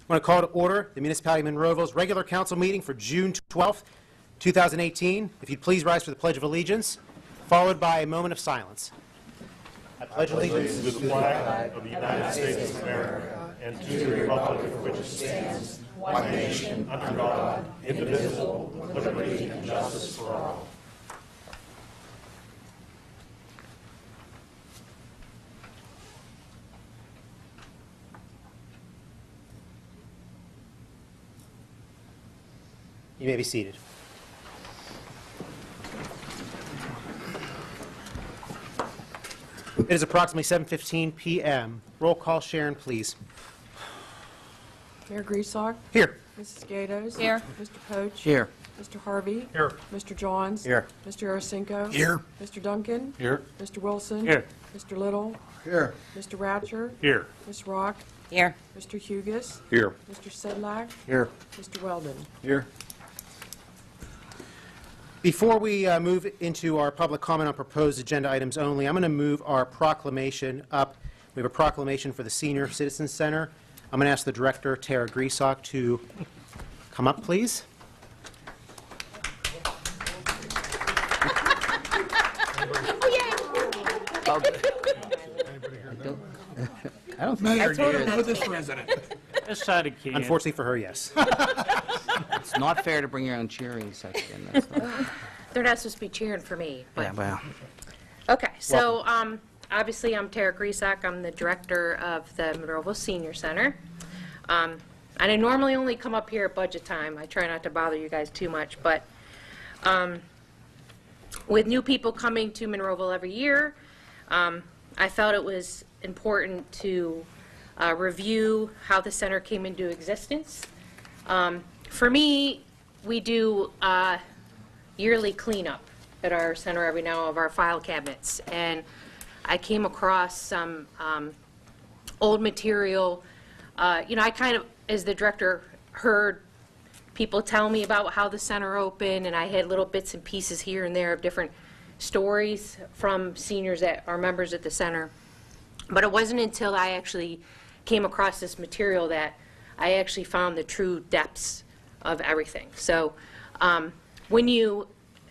I want to call to order the Municipality of Monroeville's regular council meeting for June 12th, 2018. If you'd please rise for the Pledge of Allegiance, followed by a moment of silence. I pledge allegiance to the flag of the United States of America and to the republic for which it stands, one nation, under God, indivisible, with liberty and justice for all. You may be seated. It is approximately 7:15 p.m. Roll call, Sharon, please. Mayor Griesach? Here. Mrs. Gatos? Here. Mr. Poach? Here. Mr. Harvey? Here. Mr. Johns? Here. Mr. Arasinko? Here. Mr. Duncan? Here. Mr. Wilson? Here. Mr. Little? Here. Mr. Ratcher? Here. Ms. Rock? Here. Mr. Hugus? Here. Mr. Sedlak? Here. Mr. Weldon? Here. Before we move into our public comment on proposed agenda items only, I'm going to move our proclamation up. We have a proclamation for the Senior Citizens Center. I'm going to ask the director, Tara Griesach, to come up, please. I don't think I told him this resident. This side of Keene. Unfortunately for her, yes. It's not fair to bring your own cheering section. That's not, They're not supposed to be cheering for me, but yeah, well, okay. So obviously, I'm Tara Griesach. I'm the director of the Monroeville Senior Center, and I normally only come up here at budget time. I try not to bother you guys too much, but with new people coming to Monroeville every year, I felt it was important to review how the center came into existence. For me, we do yearly cleanup at our center every now of our file cabinets, and I came across some old material. I kind of, as the director, heard people tell me about how the center opened, and I had little bits and pieces here and there of different stories from seniors that are members at the center. But it wasn't until I actually came across this material that I actually found the true depths of everything. So when you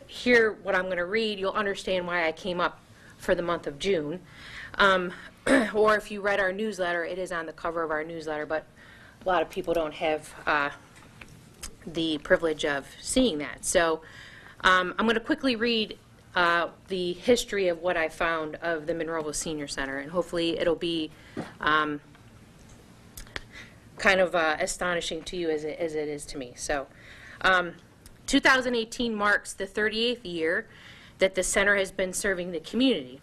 hear what I'm going to read, you'll understand why I came up for the month of June. Or if you read our newsletter, it is on the cover of our newsletter, but a lot of people don't have the privilege of seeing that. So I'm going to quickly read the history of what I found of the Monroeville Senior Center, and hopefully it'll be kind of astonishing to you as it is to me. So 2018 marks the 38th year that the center has been serving the community.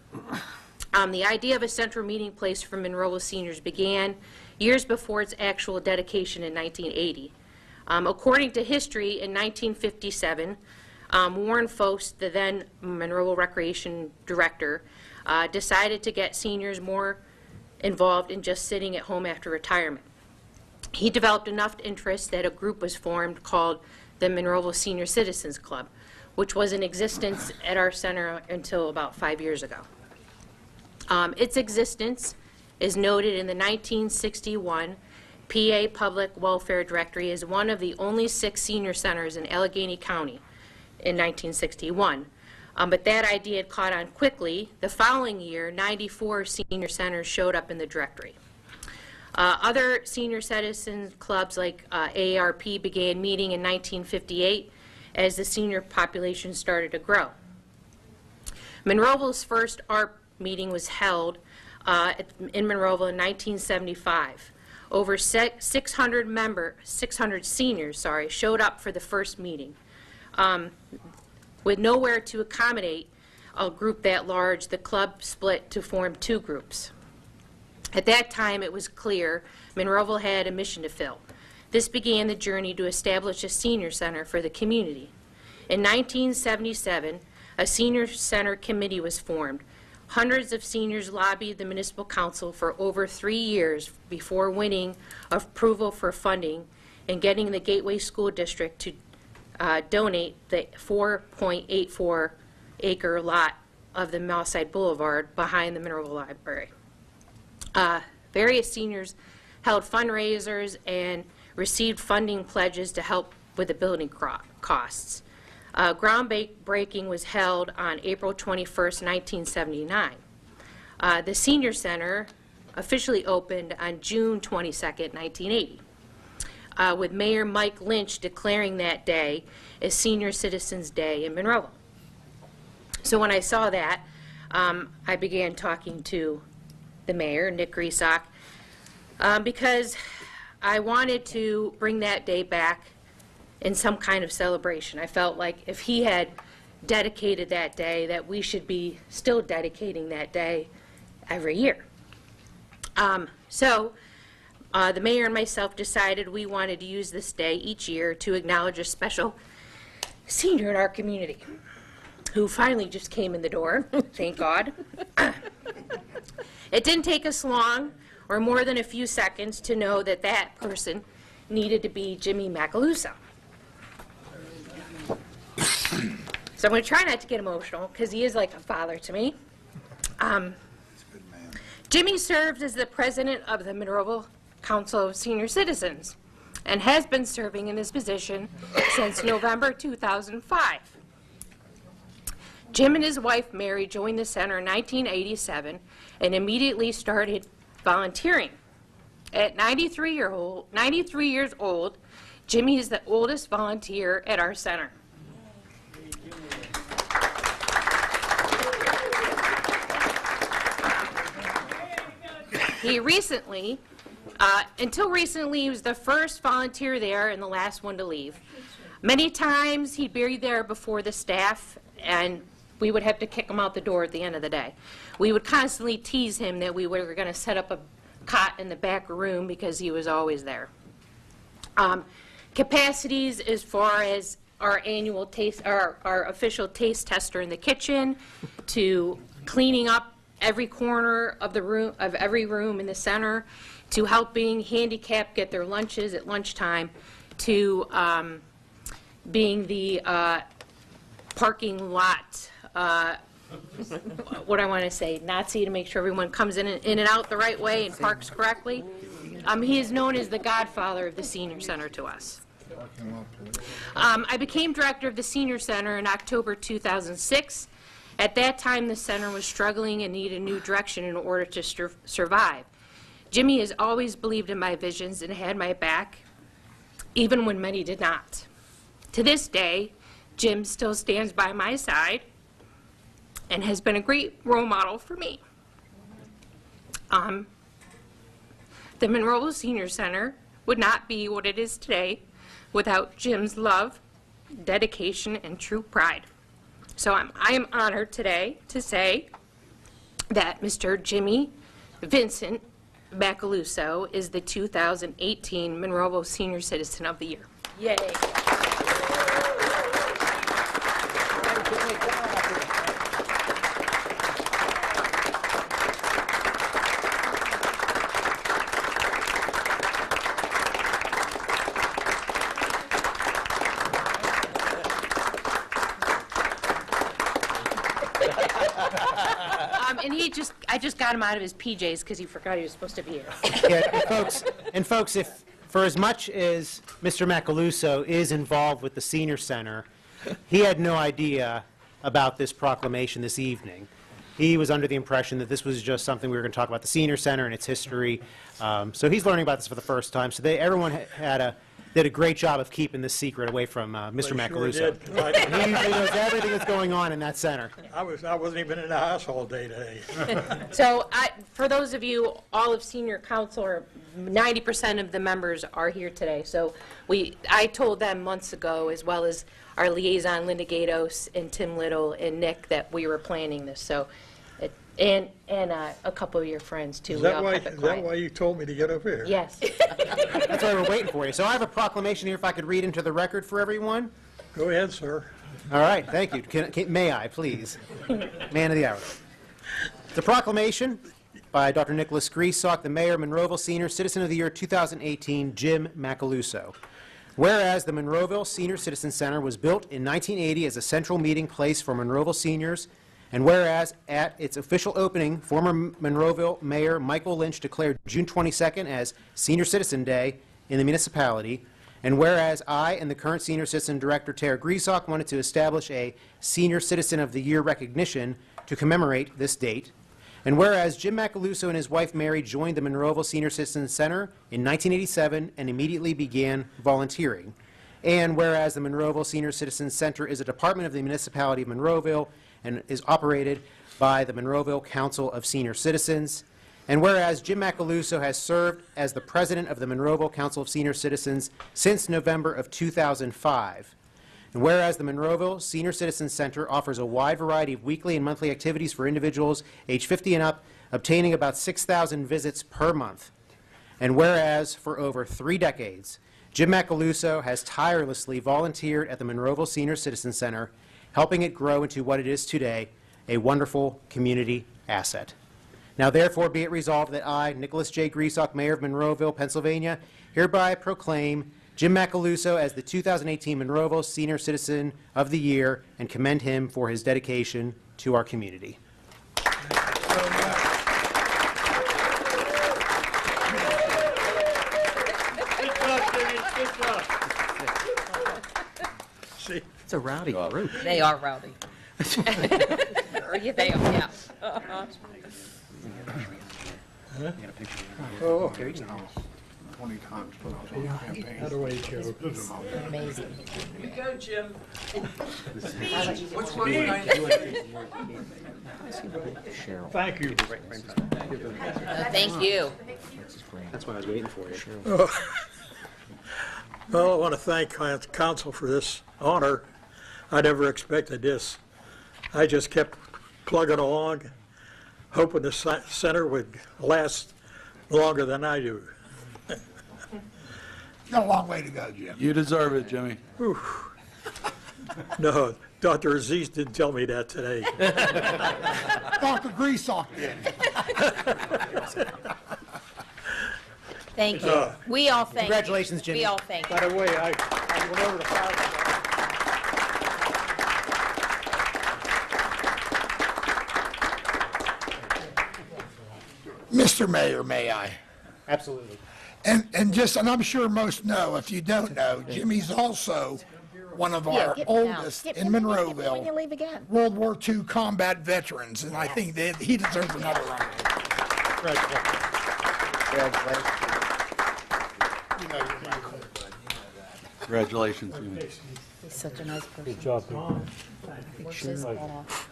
The idea of a central meeting place for Monroeville seniors began years before its actual dedication in 1980. According to history, in 1957, Warren Fost, the then Monroeville Recreation Director, decided to get seniors more involved in just sitting at home after retirement. He developed enough interest that a group was formed called the Monroeville Senior Citizens Club, which was in existence at our center until about 5 years ago. Its existence is noted in the 1961 PA Public Welfare Directory as one of the only 6 senior centers in Allegheny County in 1961. But that idea had caught on quickly. The following year, 94 senior centers showed up in the directory. Other senior citizen clubs like AARP began meeting in 1958 as the senior population started to grow. Monroeville's first ARP meeting was held in Monroeville in 1975. Over 600 seniors showed up for the first meeting. With nowhere to accommodate a group that large, the club split to form 2 groups. At that time, it was clear Monroeville had a mission to fill. This began the journey to establish a senior center for the community. In 1977, a senior center committee was formed. Hundreds of seniors lobbied the municipal council for over 3 years before winning approval for funding and getting the Gateway School District to donate the 4.84 acre lot of the Millside Boulevard behind the Monroeville Library. Various seniors held fundraisers and received funding pledges to help with the building costs. Groundbreaking was held on April 21st, 1979. The Senior Center officially opened on June 22nd, 1980, with Mayor Mike Lynch declaring that day as Senior Citizens Day in Monroeville. So when I saw that, I began talking to the mayor, Nick Griesbach, because I wanted to bring that day back in some kind of celebration. I felt like if he had dedicated that day, that we should be still dedicating that day every year. So the mayor and myself decided we wanted to use this day each year to acknowledge a special senior in our community who finally just came in the door, thank God. It didn't take us long or more than a few seconds to know that that person needed to be Jimmy Macaluso. So I'm going to try not to get emotional because he is like a father to me. Jimmy served as the president of the Monroeville Council of Senior Citizens and has been serving in this position since November 2005. Jim and his wife Mary joined the center in 1987 and immediately started volunteering. At 93 years old, Jimmy is the oldest volunteer at our center. He recently, until recently, he was the first volunteer there and the last one to leave. Many times he'd be there before the staff, and we would have to kick him out the door at the end of the day. We would constantly tease him that we were going to set up a cot in the back room because he was always there. Capacities as far as our annual taste, our official taste tester in the kitchen, to cleaning up every corner of the room, of every room in the center, to helping handicapped get their lunches at lunchtime, to being the parking lot, what I want to say, Nazi, to make sure everyone comes in and out the right way and parks correctly. He is known as the godfather of the Senior Center to us. I became director of the Senior Center in October 2006. At that time, the center was struggling and needed a new direction in order to survive. Jimmy has always believed in my visions and had my back, even when many did not. To this day, Jim still stands by my side and has been a great role model for me. The Monroeville Senior Center would not be what it is today without Jim's love, dedication, and true pride. So I am honored today to say that Mr. Jimmy Vincent Macaluso is the 2018 Monroeville Senior Citizen of the Year. Yay. And I just got him out of his PJs because he forgot he was supposed to be here. Yeah, and folks, if for as much as Mr. Macaluso is involved with the Senior Center, he had no idea about this proclamation this evening. He was under the impression that this was just something we were going to talk about the Senior Center and its history. So he's learning about this for the first time. So everyone did a great job of keeping this secret away from Mr. Macaluso. He usually knows everything that's going on in that center. I wasn't even in the house all day today. So for those of you, all of senior council, or 90% of the members are here today. So I told them months ago, as well as our liaison, Linda Gatos, and Tim Little, and Nick, that we were planning this. So, and a couple of your friends, too. Is that why you told me to get up here? Yes. That's why we're waiting for you. So I have a proclamation here, if I could read into the record for everyone. Go ahead, sir. All right, thank you. May I, please? Man of the hour. The proclamation by Dr. Nicholas Griesbach, the Mayor, Monroeville Senior Citizen of the Year 2018, Jim Macaluso. Whereas the Monroeville Senior Citizen Center was built in 1980 as a central meeting place for Monroeville seniors, and whereas at its official opening, former Monroeville Mayor Michael Lynch declared June 22nd as Senior Citizen Day, in the municipality, and whereas I and the current Senior Citizen Director, Tara Griesok, wanted to establish a Senior Citizen of the Year recognition to commemorate this date, and whereas Jim Macaluso and his wife Mary joined the Monroeville Senior Citizen Center in 1987 and immediately began volunteering, and whereas the Monroeville Senior Citizen Center is a department of the Municipality of Monroeville and is operated by the Monroeville Council of Senior Citizens, and whereas Jim Macaluso has served as the president of the Monroeville Council of Senior Citizens since November of 2005, and whereas the Monroeville Senior Citizen Center offers a wide variety of weekly and monthly activities for individuals age 50 and up, obtaining about 6,000 visits per month, and whereas for over 3 decades, Jim Macaluso has tirelessly volunteered at the Monroeville Senior Citizen Center, helping it grow into what it is today, a wonderful community asset. Now therefore be it resolved that I, Nicholas J. Griesok, Mayor of Monroeville, Pennsylvania, hereby proclaim Jim Macaluso as the 2018 Monroeville Senior Citizen of the Year and commend him for his dedication to our community. Good job, Jimmy. Good job. See, It's a rowdy group. They are rowdy. Or yeah, they are, yeah. how do I joke? Amazing. Thank you. Thank you. That's why I was waiting for you. Well, I want to thank council for this honor. I never expected this. I just kept plugging along, hoping the center would last longer than I do. Got a long way to go, Jim. You deserve it, Jimmy. No, Dr. Aziz didn't tell me that today. Dr. Griesok did. Thank you. We all thank you. Congratulations, Jimmy. We all thank you. By the way, I went over to fire. Mr. Mayor, may I? Absolutely. And I'm sure most know, if you don't know, Jimmy's also one of our oldest in Monroeville, When you leave again. World War II combat veterans, and I think that he deserves another round. Congratulations, Jimmy. He's such a nice person. Good job. Works his butt off.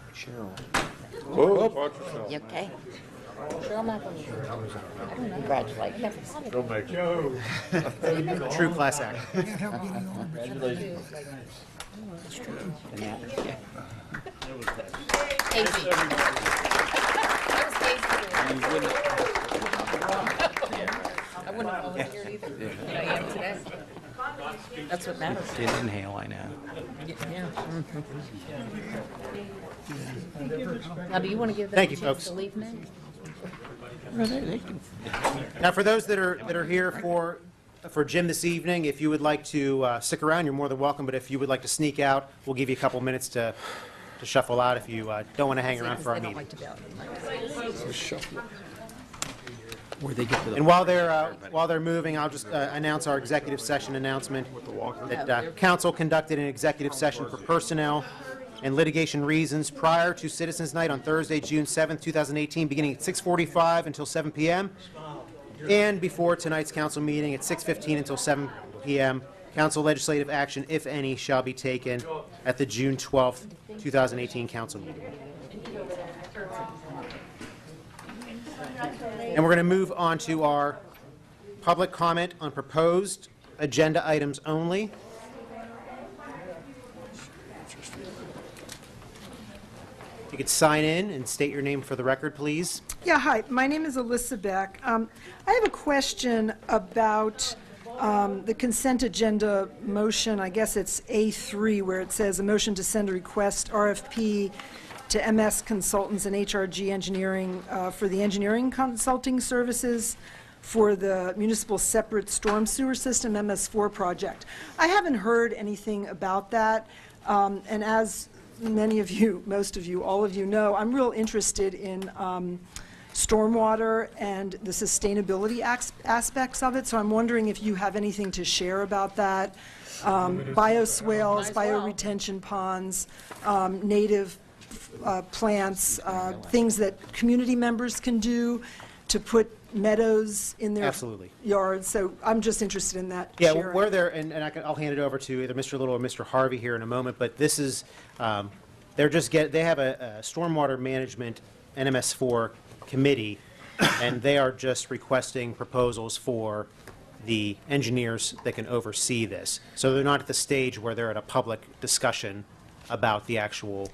Whoa, watch yourself. You okay? Cheryl McElroy. I don't know. Congratulate. Never thought of it. Don't make it. True class act. Can't help getting on. Casey. That was Casey. I wouldn't have volunteered either. But I am today. That's what matters. Didn't inhale, I know. Yeah. Now, do you want to give them Thank a you, chance folks. to leave now? Now, for those that are here for Jim this evening, if you would like to stick around, you're more than welcome, but if you would like to sneak out, we'll give you a couple minutes to shuffle out if you don't want to hang around for our They don't meeting. like to be out. Where they get to the... And while they're moving, I'll just announce our executive session announcement that council conducted an executive session for personnel and litigation reasons prior to Citizens Night on Thursday, June 7th, 2018, beginning at 6:45 until 7 p.m. and before tonight's council meeting at 6:15 until 7 p.m. Council legislative action, if any, shall be taken at the June 12th, 2018 council meeting. And we're going to move on to our public comment on proposed agenda items only. You could sign in and state your name for the record, please. Yeah, hi, my name is Alyssa Beck. I have a question about the consent agenda motion. I guess it's A3, where it says a motion to send a request RFP to MS Consultants and HRG Engineering for the engineering consulting services for the municipal separate storm sewer system MS4 project. I haven't heard anything about that, and as many of you, most of you, all of you know, I'm real interested in stormwater and the sustainability aspects of it. So I'm wondering if you have anything to share about that. Bioswales, bioretention ponds, native plants, things that community members can do to put meadows in their Absolutely. yards. So I'm just interested in that Yeah, sharing. we're there, and I'll hand it over to either Mr. Little or Mr. Harvey here in a moment, but this is, they have a stormwater management NMS4 committee, and they are just requesting proposals for the engineers that can oversee this. So they're not at the stage where they're at a public discussion about the actual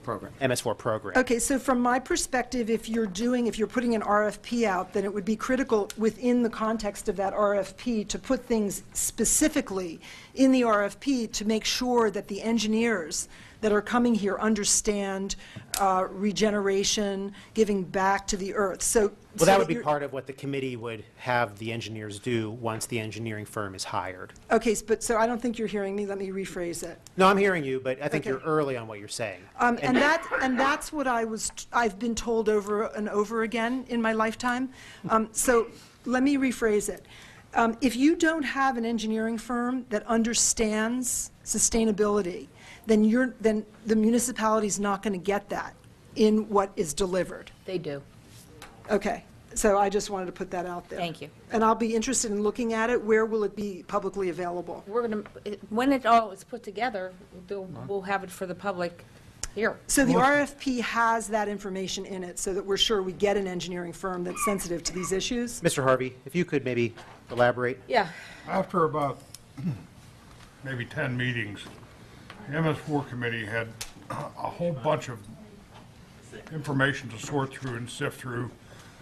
Program. MS4 program. Okay, so from my perspective, if you're putting an RFP out, then it would be critical within the context of that RFP to put things specifically in the RFP to make sure that the engineers that are coming here understand regeneration, giving back to the earth. So Well, that would be part of what the committee would have the engineers do once the engineering firm is hired. Okay, but so I don't think you're hearing me. Let me rephrase it. No, I'm hearing you, but I think Okay. you're early on what you're saying. And that's what I've been told over and over again in my lifetime. So let me rephrase it. If you don't have an engineering firm that understands sustainability, then the municipality's not going to get that in what is delivered. They do. Okay, so I just wanted to put that out there. Thank you. And I'll be interested in looking at it. Where will it be publicly available? We're going to, when it all is put together, we'll have it for the public here. So the RFP has that information in it so that we're sure we get an engineering firm that's sensitive to these issues? Mr. Harvey, if you could maybe elaborate. Yeah. After about maybe 10 meetings, the MS4 committee had a whole bunch of information to sort through and sift through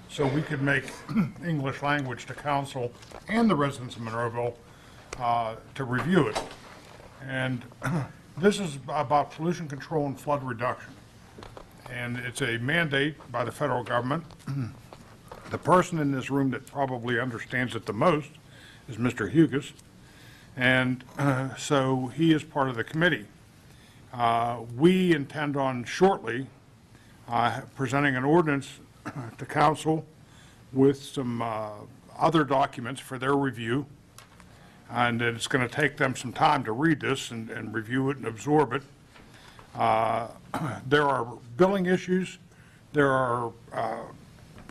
so we could make English language to council and the residents of Monroeville to review it. And this is about pollution control and flood reduction. And it's a mandate by the federal government. The person in this room that probably understands it the most is Mr. Hugus. And so he is part of the committee. We intend on shortly presenting an ordinance to council with some other documents for their review. And it's going to take them some time to read this and review it and absorb it. There are billing issues. There are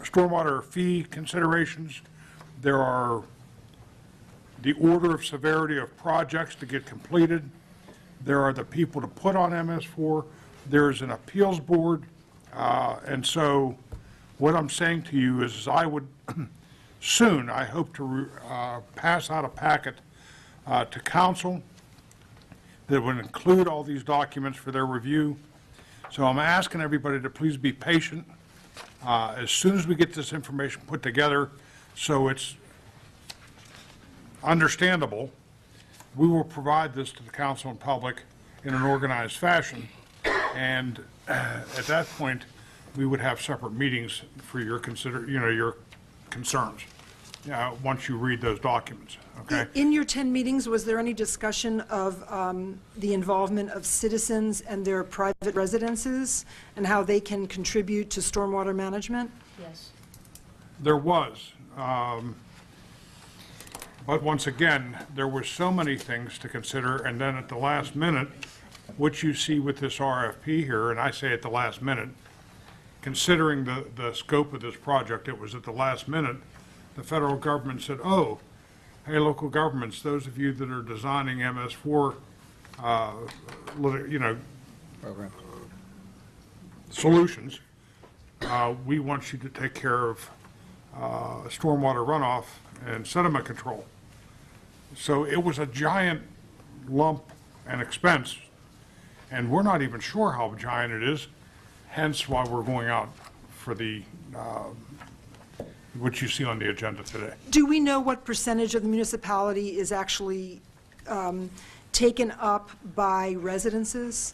stormwater fee considerations. There are the order of severity of projects to get completed. There are the people to put on MS4. There's an appeals board. And so what I'm saying to you is I would soon, I hope to pass out a packet to council that would include all these documents for their review. So I'm asking everybody to please be patient. As soon as we get this information put together so it's understandable, we will provide this to the council and public in an organized fashion. And at that point, we would have separate meetings for your your concerns, once you read those documents, okay? In your 10 meetings, was there any discussion of the involvement of citizens and their private residences and how they can contribute to stormwater management? Yes. There was. But once again, there were so many things to consider, and then at the last minute, what you see with this RFP here, and I say at the last minute, considering the scope of this project, it was at the last minute, the federal government said, oh, hey, local governments, those of you that are designing MS4, Program. solutions, we want you to take care of stormwater runoff and sediment control. So it was a giant lump and expense, and we're not even sure how giant it is, hence why we're going out for the, what you see on the agenda today. Do we know what percentage of the municipality is actually taken up by residences?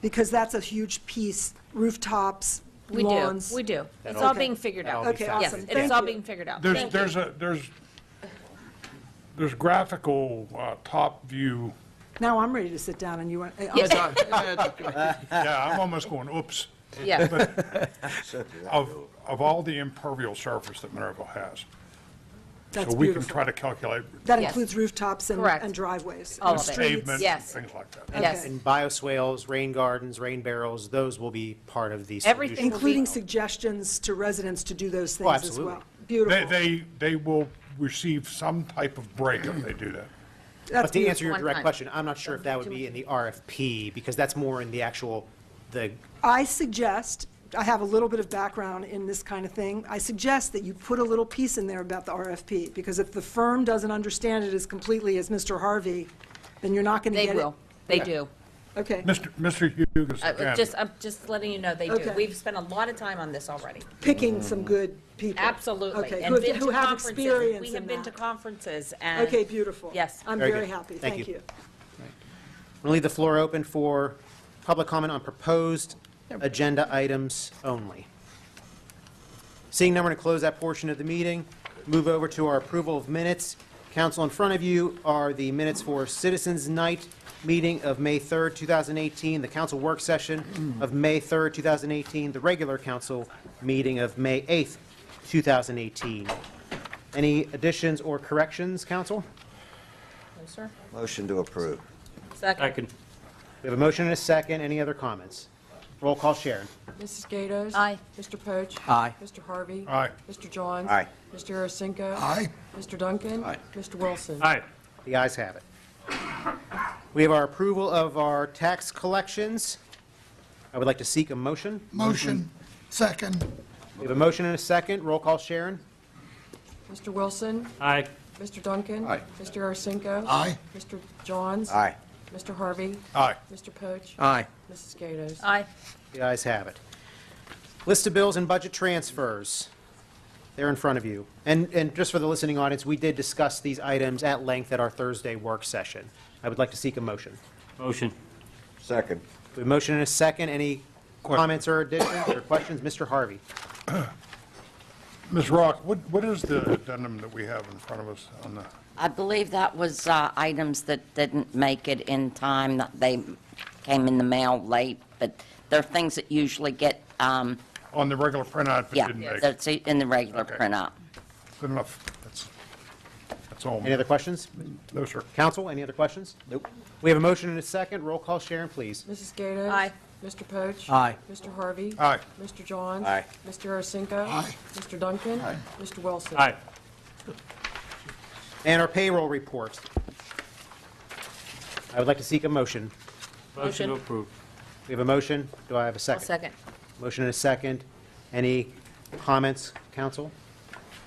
Because that's a huge piece, rooftops, We do, lawns. we do. It's Okay. all being figured out. That'll be Okay, fast. Yes, awesome. it's Thank all you. being figured out. There's, Thank there's you. a, there's graphical top view. Now I'm ready to sit down and you want, Yes. Yeah, I'm almost going, oops. Yeah, of all the impervial surface that Monroeville has. That's So we can beautiful. try to calculate That Yes. includes rooftops Correct. and driveways. All and of it. streets. pavement, Yes. things like that. Okay. yes. And bioswales, rain gardens, rain barrels, those will be part of the Everything solution. will Including be- suggestions to residents to do those Oh, things as absolutely. well. Beautiful. They will receive some type of break if they do that. That's But to answer your One direct time. question, I'm not sure if that would be in the RFP, because that's more in the actual, the, I suggest, I have a little bit of background in this kind of thing. I suggest that you put a little piece in there about the RFP, because if the firm doesn't understand it as completely as Mr. Harvey, then you're not going to They get it. will. They do. Okay. Mr. Hughes, again, I'm just letting you know they do. Okay. We've spent a lot of time on this already. Picking some good people. Absolutely. Okay, And been who to have conferences. experience We in have been to that. conferences and. Okay, beautiful. Yes. I'm Very very good. happy. Thank Thank you. you. I'm going to leave the floor open for public comment on proposed agenda items only. Seeing none, we're going to close that portion of the meeting. Move over to our approval of minutes. Council, in front of you are the minutes for Citizens Night meeting of May 3rd, 2018, the council work session of May 3rd, 2018, the regular council meeting of May 8th, 2018. Any additions or corrections, council? No, sir. Motion to approve. Second. We have a motion and a second. Any other comments? Roll call, Sharon. Mrs. Gatos? Aye. Mr. Poach? Aye. Mr. Harvey? Aye. Mr. Johns? Aye. Mr. Arasinko? Aye. Mr. Duncan? Aye. Mr. Wilson? Aye. The ayes have it. We have our approval of our tax collections. I would like to seek a motion. Motion. Second. We have a motion and a second. Roll call, Sharon. Mr. Wilson? Aye. Mr. Duncan? Aye. Mr. Arasinko? Aye. Mr. Johns? Aye. Mr. Harvey? Aye. Mr. Poach? Aye. Mrs. Gatos? Aye. The ayes have it. List of bills and budget transfers. They're in front of you. And just for the listening audience, we did discuss these items at length at our Thursday work session. I would like to seek a motion. Motion. Second. We have a motion and a second. Any comments or additions or questions? Mr. Harvey. Ms. Rock, what is the addendum that we have in front of us on the, I believe that was items that didn't make it in time, that they came in the mail late, but they're things that usually get, on the regular printout that yeah, didn't make? that's in the regular Okay. printout. Good enough. That's all. Any other questions? No, sir. Council, any other questions? Nope. We have a motion and a second. Roll call, Sharon, please. Mrs. Gatos? Aye. Mr. Poach? Aye. Mr. Harvey? Aye. Mr. Johns? Aye. Mr. Arasinko? Aye. Mr. Duncan? Mr. Wilson? Aye. And our payroll report. I would like to seek a motion. Motion to approve. We have a motion. Do I have a I'll second? second. Motion and a second. Any comments, council?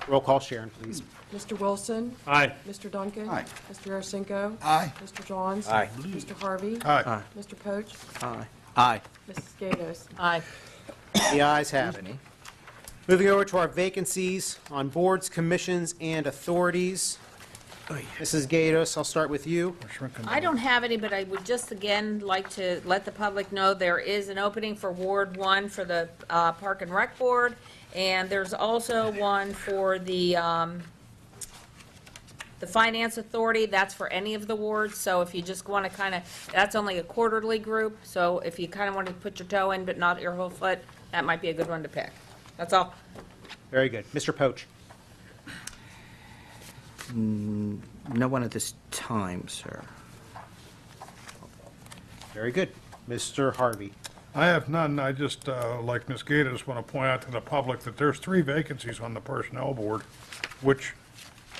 Roll call, Sharon, please. Mr. Wilson? Aye. Mr. Duncan? Aye. Mr. Arasinko? Aye. Mr. Johns? Aye. Mr. Harvey? Aye. Mr. Poach? Aye. Aye. Mrs. Gatos? Aye. The ayes have it. Moving over to our vacancies on boards, commissions, and authorities. Mrs. Gatos, I'll start with you. I don't have any, but I would just again like to let the public know there is an opening for Ward 1 for the Park and Rec Board, and there's also one for the Finance Authority. That's for any of the wards, so if you just want to kind of, that's only a quarterly group, so if you kind of want to put your toe in but not your whole foot, that might be a good one to pick. That's all. Very good. Mr. Poach. No one at this time, sir. Very good. Mr. Harvey. I have none. I just, like Ms. Gatos, want to point out to the public that there's 3 vacancies on the Personnel Board, which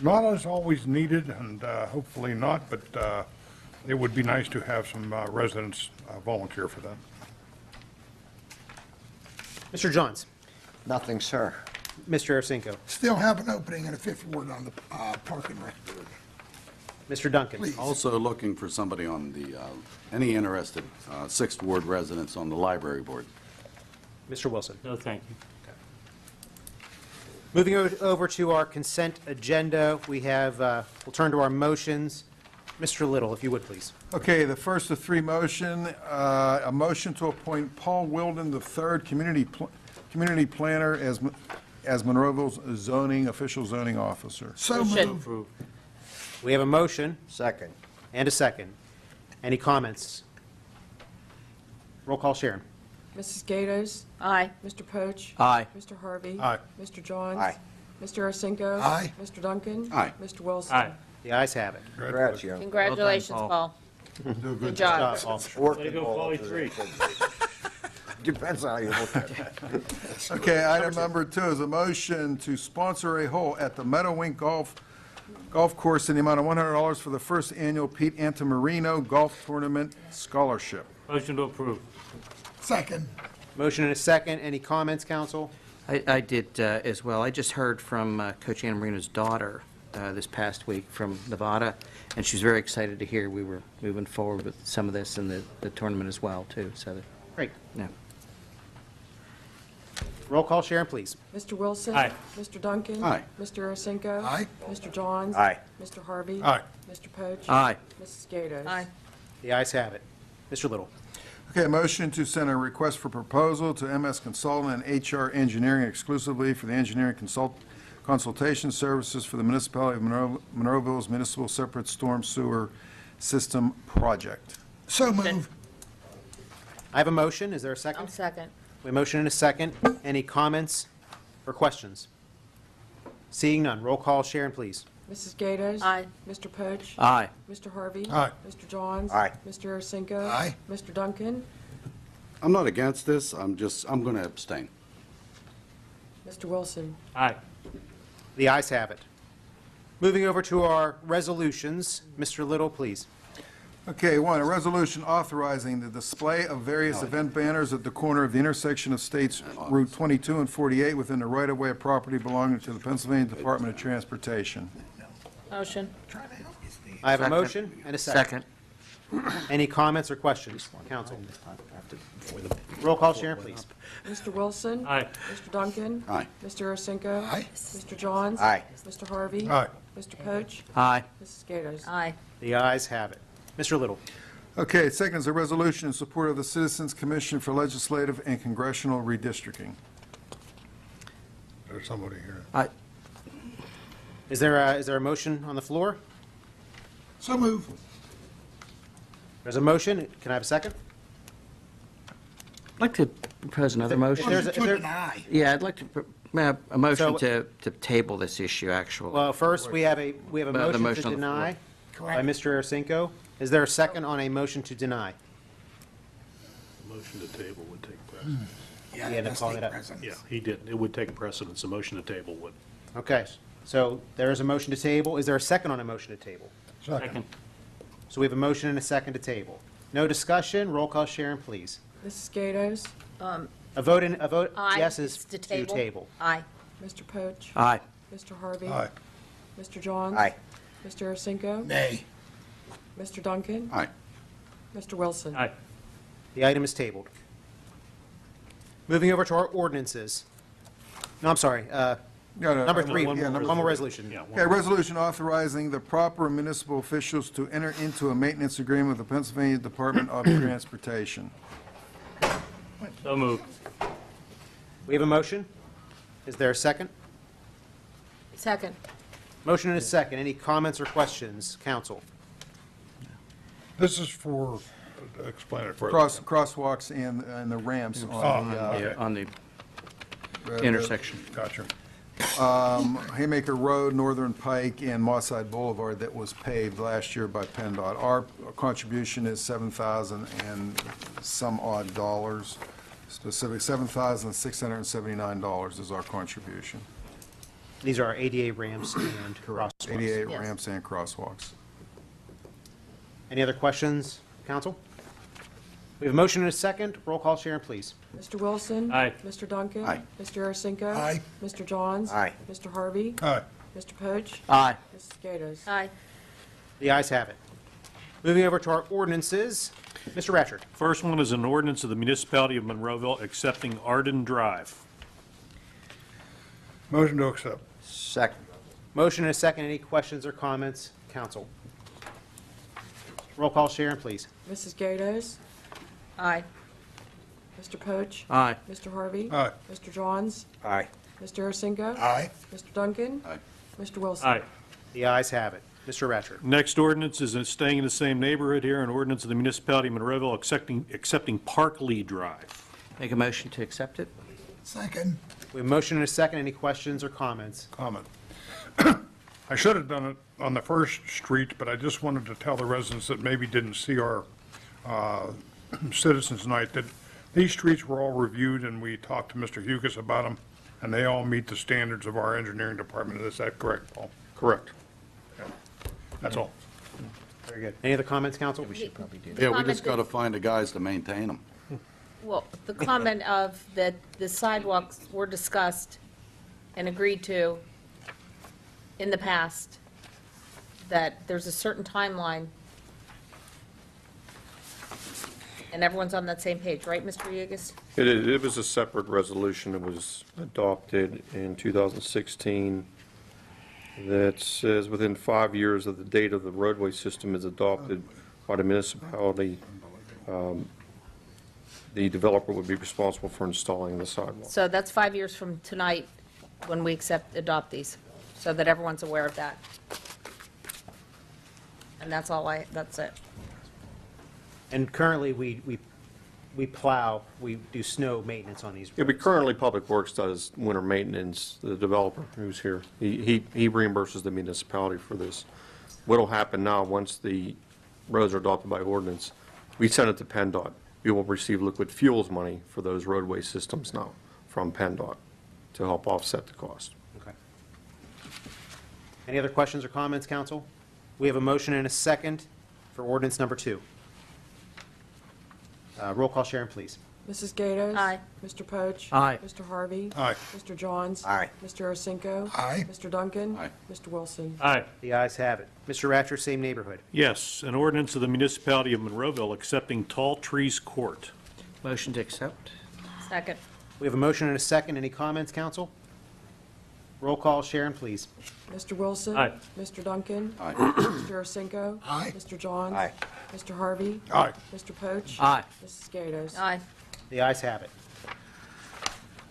not as always needed, and hopefully not, but it would be nice to have some residents volunteer for that. Mr. Johns. Nothing, sir. Mr. Arasinko. Still have an opening in the Fifth Ward on the Park and Rec Board. Mr. Duncan. Please. Also looking for somebody on the, any interested Sixth Ward residents on the library board. Mr. Wilson. No, thank you. Moving over to our consent agenda, we have, we'll turn to our motions. Mr. Little, if you would, please. Okay, the first of 3 motion, a motion to appoint Paul Wilden III, community planner as Monroeville's official zoning officer. So Motion. moved. Approve. We have a motion Second. and a second. Any comments? Roll call, Sharon. Mrs. Gatos? Aye. Mr. Poach? Aye. Mr. Harvey? Aye. Mr. Johns? Aye. Mr. Arcinigo? Aye. Mr. Duncan? Aye. Mr. Wilson? Aye. The ayes have it. Congrats, young. Congratulations, Paul. Paul. Do a Good good job. Way to go, Paulie, 3. Depends on how you look at it. Okay, item number 2 is a motion to sponsor a hole at the Meadowink Golf Course in the amount of $100 for the first annual Pete Antamarino Golf Tournament Scholarship. Motion to approve. Second. Motion and a second. Any comments, council? I did as well. I just heard from Coach Anna Marino's daughter this past week from Nevada, and she's very excited to hear we were moving forward with some of this in the tournament as well, too. So, Great. yeah. Roll call, Sharon, please. Mr. Wilson? Aye. Mr. Duncan? Aye. Mr. Arcinigo? Aye. Mr. Johns? Aye. Mr. Harvey? Aye. Mr. Poach? Aye. Mrs. Gatos? Aye. The ayes have it. Mr. Little. Okay, motion to send a request for proposal to MS Consultant and HR Engineering exclusively for the engineering consultation services for the Municipality of Monroeville's Municipal Separate Storm Sewer System Project. So moved. I have a motion. Is there a I'll second? second. We have a motion and a second. Any comments or questions? Seeing none. Roll call, Sharon, please. Mrs. Gatos? Aye. Mr. Poach? Aye. Mr. Harvey? Aye. Mr. Johns? Aye. Mr. Arcinigo? Aye. Mr. Duncan? I'm not against this, I'm going to abstain. Mr. Wilson? Aye. The ayes have it. Moving over to our resolutions. Mr. Little, please. Okay, 1, a resolution authorizing the display of various event banners at the corner of the intersection of States Route 22 and 48 within the right-of-way of property belonging to the Pennsylvania Department of Transportation. Motion. I have a Second. motion and a second. Any comments or questions, council? Roll call, Sharon, please. Mr. Wilson? Aye. Mr. Duncan? Aye. Mr. Arcinigo? Aye. Mr. Johns? Aye. Mr. Harvey? Aye. Mr. Poach? Aye. Mrs. Gatos? Aye. The ayes have it. Mr. Little. Okay, second is a resolution in support of the Citizens Commission for Legislative and Congressional Redistricting. There's somebody here. Is there a motion on the floor? So moved. There's a motion. Can I have a second? I'd like to propose another motion. There's a- To deny. Yeah, I'd like to, a motion So- to table this issue, actually. Well, first, we have a The motion motion to on the deny by Correct. Mr. Arcinigo. Is there a second on a motion to deny? Motion to table would take precedence. Yeah, Yeah, that's call state it up. presence. Yeah, he did. It would take precedence. A motion to table would. Okay, so there is a motion to table. Is there a second on a motion to table? Second. So we have a motion and a second to table. No discussion. Roll call, Sharon, please. Mrs. Gatos? A vote Aye. yes is It's to to table. table. Aye. Mr. Poach? Aye. Mr. Harvey? Aye. Mr. Johns? Aye. Mr. Arcinigo? Nay. Mr. Duncan? Aye. Mr. Wilson? Aye. The item is tabled. Moving over to our ordinances. No, I'm sorry. Number 3, one more one more resolution. Yeah. Okay, resolution authorizing the proper municipal officials to enter into a maintenance agreement with the Pennsylvania Department of Transportation. So moved. We have a motion. Is there a second? Second. Motion and a second. Any comments or questions, council? This is for, explain it further. Crosswalks and the ramps on the, On the the intersection. Gotcha. Haymaker Road, Northern Pike, and Mosside Boulevard that was paved last year by PennDOT. Our contribution is $7,000 and some odd dollars, specific $7,679 is our contribution. These are our ADA ramps and crosswalks. 88 ramps and crosswalks. Any other questions, council? We have a motion and a second. Roll call, Sharon, please. Mr. Wilson? Aye. Mr. Duncan? Aye. Mr. Arcinigo? Aye. Mr. Johns? Aye. Mr. Harvey? Aye. Mr. Poach? Aye. Mrs. Gatos? Aye. The ayes have it. Moving over to our ordinances. Mr. Ratchard. First one is an ordinance of the Municipality of Monroeville accepting Arden Drive. Motion to accept. Second. Motion and a second. Any questions or comments, council? Roll call, Sharon, please. Mrs. Gatos? Aye. Mr. Poach? Aye. Mr. Harvey? Aye. Mr. Johns? Aye. Mr. Arcinigo? Aye. Mr. Duncan? Aye. Mr. Wilson? Aye. The ayes have it. Mr. Ratchard. Next ordinance is staying in the same neighborhood here, an ordinance of the Municipality of Monroeville accepting Park Lee Drive. Make a motion to accept it? Second. We have a motion and a second. Any questions or comments? Comment. I should have done it on the first street, but I just wanted to tell the residents that maybe didn't see our citizens night that these streets were all reviewed, and we talked to Mr. Hugus about them, and they all meet the standards of our engineering department. Is that correct, Paul? Correct. Yeah. That's all. Very good. Any other comments, council? Yeah, we just got to find the guys to maintain them. Well, the comment of that the sidewalks were discussed and agreed to in the past, that there's a certain timeline, and everyone's on that same page, right, Mr. Hugus? It was a separate resolution that was adopted in 2016 that says within 5 years of the date of the roadway system is adopted by the municipality, the developer would be responsible for installing the sidewalk. So that's 5 years from tonight when we adopt these, so that everyone's aware of that. And that's it. And currently, we plow, we do snow maintenance on these roads. Yeah, but currently Public Works does winter maintenance, the developer who's here. He reimburses the municipality for this. What'll happen now, once the roads are adopted by ordinance, we send it to PennDOT. We will receive liquid fuels money for those roadway systems now from PennDOT to help offset the cost. Okay. Any other questions or comments, council? We have a motion and a second for ordinance number 2. Roll call, Sharon, please. Mrs. Gatos? Aye. Mr. Poach? Aye. Mr. Harvey? Aye. Mr. Johns? Aye. Mr. Arcinico? Aye. Mr. Duncan? Aye. Mr. Wilson? Aye. The ayes have it. Mr. Ratcher, same neighborhood. Yes, an ordinance of the Municipality of Monroeville accepting Tall Trees Court. Motion to accept? Second. We have a motion and a second. Any comments, council? Roll call, Sharon, please. Mr. Wilson? Aye. Mr. Duncan? Aye. Mr. Arcinico? Aye. Mr. Johns? Aye. Mr. Harvey? Aye. Mr. Poach? Aye. Mrs. Gatos? Aye. The ayes have it.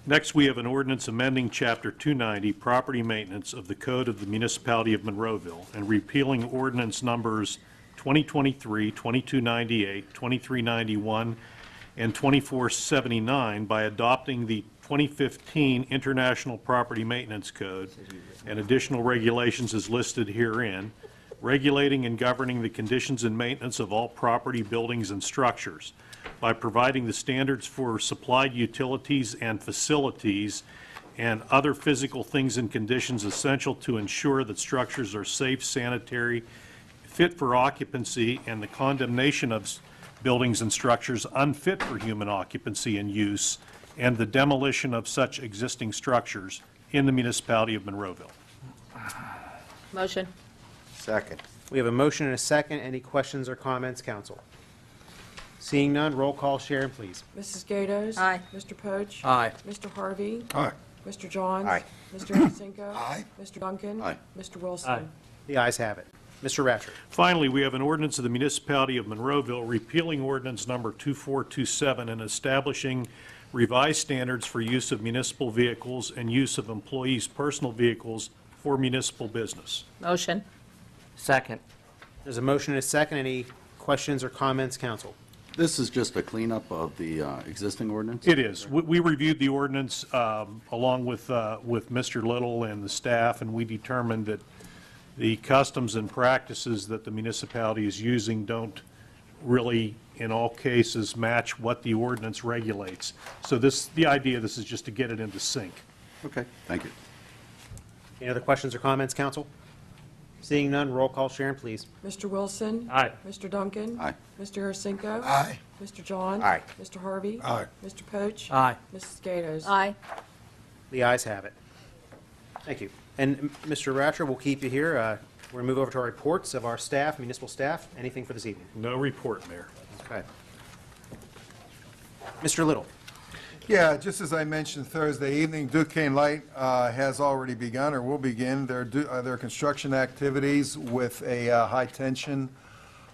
Next, we have an ordinance amending Chapter 290, Property Maintenance of the Code of the Municipality of Monroeville, and repealing ordinance numbers 2023, 2298, 2391, and 2479 by adopting the 2015 International Property Maintenance Code and additional regulations as listed herein, regulating and governing the conditions and maintenance of all property, buildings, and structures, by providing the standards for supplied utilities and facilities and other physical things and conditions essential to ensure that structures are safe, sanitary, fit for occupancy, and the condemnation of buildings and structures unfit for human occupancy and use, and the demolition of such existing structures in the municipality of Monroeville. Motion. Second. We have a motion and a second. Any questions or comments, council? Seeing none, roll call, Sharon, please. Mrs. Gatos? Aye. Mr. Poach? Aye. Mr. Harvey? Aye. Mr. Johns? Aye. Mr. Arcinico? Aye. Mr. Duncan? Aye. Mr. Wilson? Aye. The ayes have it. Mr. Ratcher. Finally, we have an ordinance of the municipality of Monroeville repealing ordinance number 2427 and establishing revised standards for use of municipal vehicles and use of employees' personal vehicles for municipal business. Motion. Second? There's a motion and a second. Any questions or comments, council? This is just a cleanup of the existing ordinance? It is. We reviewed the ordinance along with Mr. Little and the staff, and we determined that the customs and practices that the municipality is using don't really, in all cases, match what the ordinance regulates. So the idea of this is just to get it into sync. Okay, thank you. Any other questions or comments, council? Seeing none, roll call, Sharon, please. Mr. Wilson? Aye. Mr. Duncan? Aye. Mr. Arcinico? Aye. Mr. Johns? Aye. Mr. Harvey? Aye. Mr. Poach? Aye. Mrs. Gatos? Aye. The ayes have it. Thank you. And Mr. Ratcher, we'll keep you here. We're going to move over to our reports of our staff, municipal staff. Anything for this evening? No report, Mayor. Okay. Mr. Little. Yeah, just as I mentioned Thursday evening, Duquesne Light has already begun or will begin their construction activities with a high-tension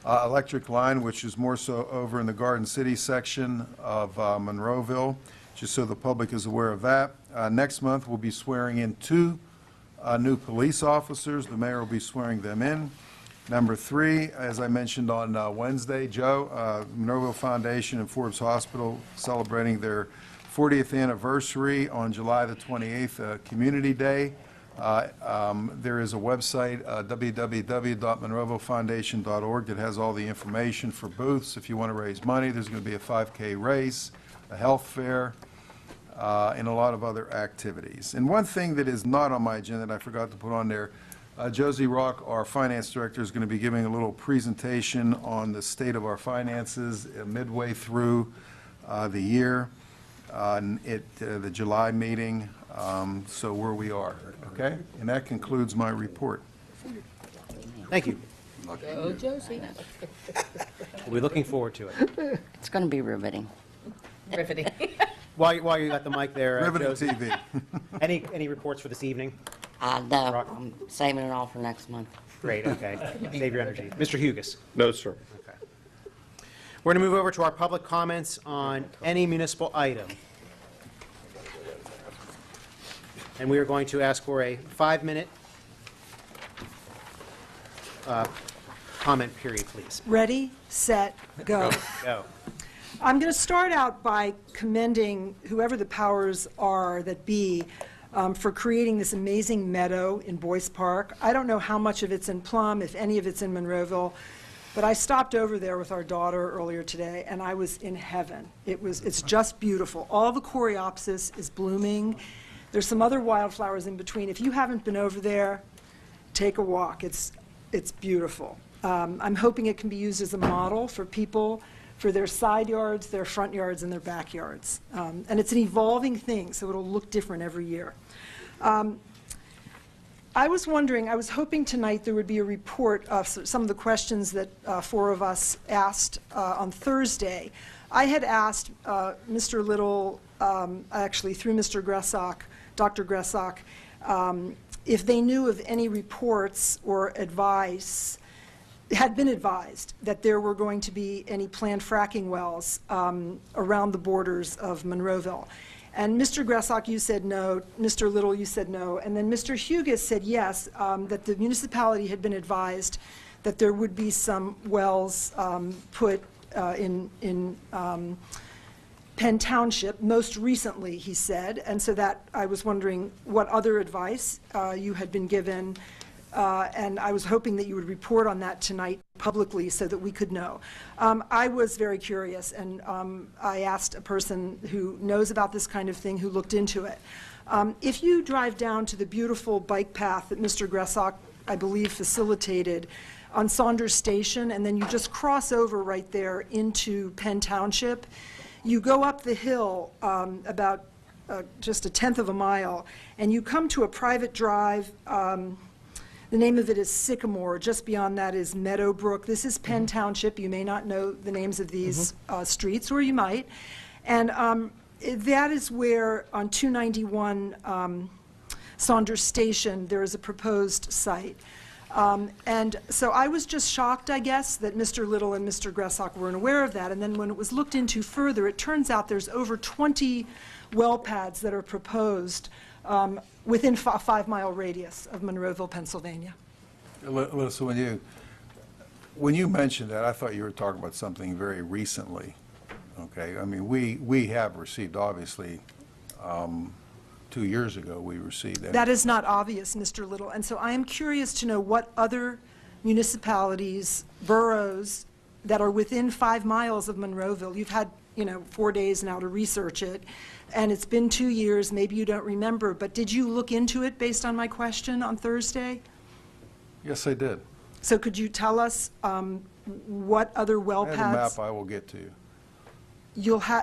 electric line, which is more so over in the Garden City section of Monroeville, just so the public is aware of that. Next month, we'll be swearing in 2 new police officers. The mayor will be swearing them in. Number 3, as I mentioned on Wednesday, Joe, Monroeville Foundation and Forbes Hospital celebrating their 40th anniversary on July the 28th, Community Day. There is a website, www.monroevillefoundation.org, that has all the information for booths. If you want to raise money, there's going to be a 5K race, a health fair, and a lot of other activities. And one thing that is not on my agenda that I forgot to put on there, Josie Rock, our finance director, is going to be giving a little presentation on the state of our finances midway through the year at the July meeting, so where we are, okay? And that concludes my report. Thank you. Go Josie. We'll be looking forward to it. It's going to be riveting. Riveting. While you got the mic there, Riveting Josie, TV. any reports for this evening? No, I'm saving it all for next month. Great, okay. Save your energy. Mr. Hugus. No, sir. Okay. We're going to move over to our public comments on any municipal item. And we are going to ask for a 5-minute comment period, please. Ready, set, go. Go. I'm going to start out by commending whoever the powers are that be for creating this amazing meadow in Boyce Park. I don't know how much of it's in Plum, if any of it's in Monroeville, but I stopped over there with our daughter earlier today, and I was in heaven. It's just beautiful. All the coreopsis is blooming. There's some other wildflowers in between. If you haven't been over there, take a walk. It's beautiful. I'm hoping it can be used as a model for people for their side yards, their front yards, and their backyards. And it's an evolving thing, so it'll look different every year. I was hoping tonight there would be a report of some of the questions that 4 of us asked on Thursday. I had asked Mr. Little, actually through Mr. Gressock, Dr. Gressock, if they knew of any reports or advice, had been advised that there were going to be any planned fracking wells around the borders of Monroeville. And Mr. Gressock, you said no. Mr. Little, you said no. And then Mr. Hugus said yes, that the municipality had been advised that there would be some wells put in Penn Township, most recently, he said. And so that I was wondering what other advice you had been given. And I was hoping that you would report on that tonight publicly so that we could know. I was very curious, and I asked a person who knows about this kind of thing who looked into it. If you drive down to the beautiful bike path that Mr. Gressock, I believe, facilitated on Saunders Station, and then you just cross over right there into Penn Township, you go up the hill about just a tenth of a mile, and you come to a private drive. The name of it is Sycamore. Just beyond that is Meadowbrook. This is Penn Township. You may not know the names of these streets, or you might. And that is where on 291 Saunders Station there is a proposed site. And so I was just shocked, I guess, that Mr. Little and Mr. Gressock weren't aware of that. And then when it was looked into further, it turns out there's over 20 well pads that are proposed within a 5-mile radius of Monroeville, Pennsylvania. Alyssa, when you mentioned that, I thought you were talking about something very recently, okay? I mean, we have received, obviously, 2 years ago, we received that. That is not obvious, Mr. Little. And so I am curious to know what other municipalities, boroughs, that are within 5 miles of Monroeville. You've had, 4 days now to research it, and it's been 2 years. Maybe you don't remember, but did you look into it based on my question on Thursday? Yes, I did. So could you tell us what other well I pads? have a map I will get to you.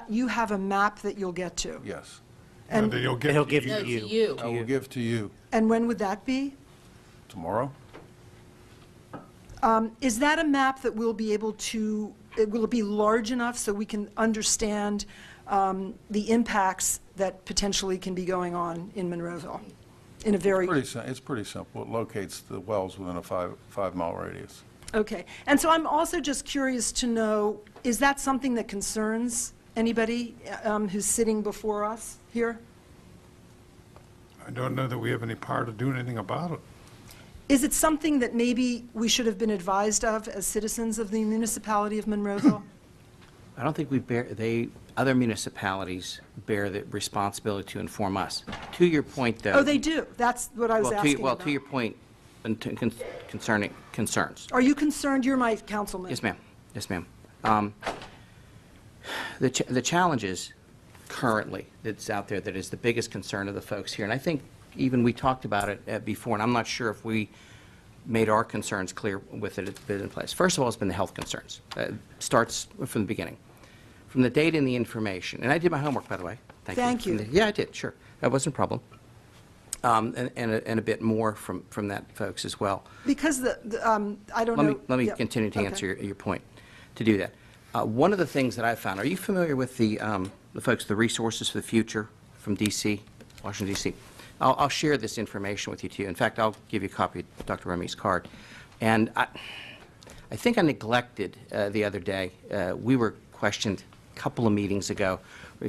You have a map that you'll get to? Yes. And, He'll give No, to you. I will give to you and when would that be? tomorrow. Is that a map that we'll be able to, will it be large enough so we can understand the impacts that potentially can be going on in Monroeville in a very... It's pretty simple. It locates the wells within a 5-mile radius. Okay. And so I'm also just curious to know, is that something that concerns anybody who's sitting before us here? I don't know that we have any power to do anything about it. Is it something that maybe we should have been advised of as citizens of the municipality of Monroeville? I don't think other municipalities bear the responsibility to inform us. To your point, though. Oh, they do. That's what I was asking Well, about. to your point, concerning concerns. Are you concerned? You're my councilman. Yes, ma'am. Yes, ma'am. The challenges currently that's out there that is the biggest concern of the folks here, and I think even we talked about it before, and I'm not sure if we made our concerns clear with it in place. First of all, it's been the health concerns. Starts from the beginning. From the data and the information, and I did my homework, by the way. Thank you. Yeah, I did, sure. That wasn't a problem. And a bit more from that, folks, as well. Because I don't know. Let me Yeah. continue to Okay. answer your point to do that. One of the things that I found, are you familiar with the folks, the Resources for the Future from D.C., Washington, D.C.? I'll share this information with you, too. In fact, I'll give you a copy of Dr. Remy's card. And I think I neglected the other day, we were questioned a couple of meetings ago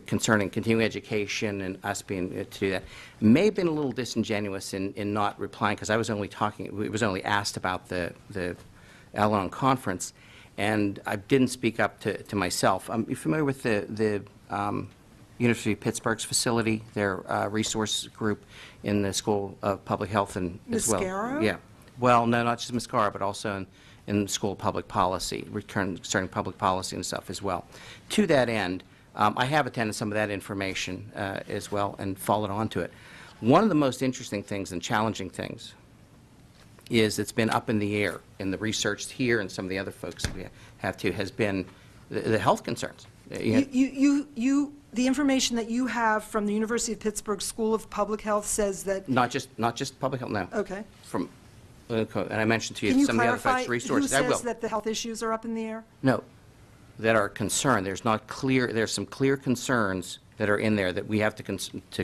concerning continuing education and us being to do that. May have been a little disingenuous in not replying, because I was only it was only asked about the Al-Anon conference, and I didn't speak up to myself. You familiar with the University of Pittsburgh's facility, their resource group in the School of Public Health and as well? Mascaro? Yeah. Well, no, not just Mascaro, but also in the School of Public Policy, concerning public policy and stuff as well. To that end, I have attended some of that information as well and followed on to it. One of the most interesting things and challenging things is it's been up in the air in the research here, and some of the other folks that we have too, has been the health concerns. The information that you have from the University of Pittsburgh School of Public Health says that. Not just public health, no. Okay. From, and I mentioned to Can you you some of the other clarify folks' who resources. I will. says that the health issues are up in the air? No, that are concerned. There's some clear concerns that are in there that we have to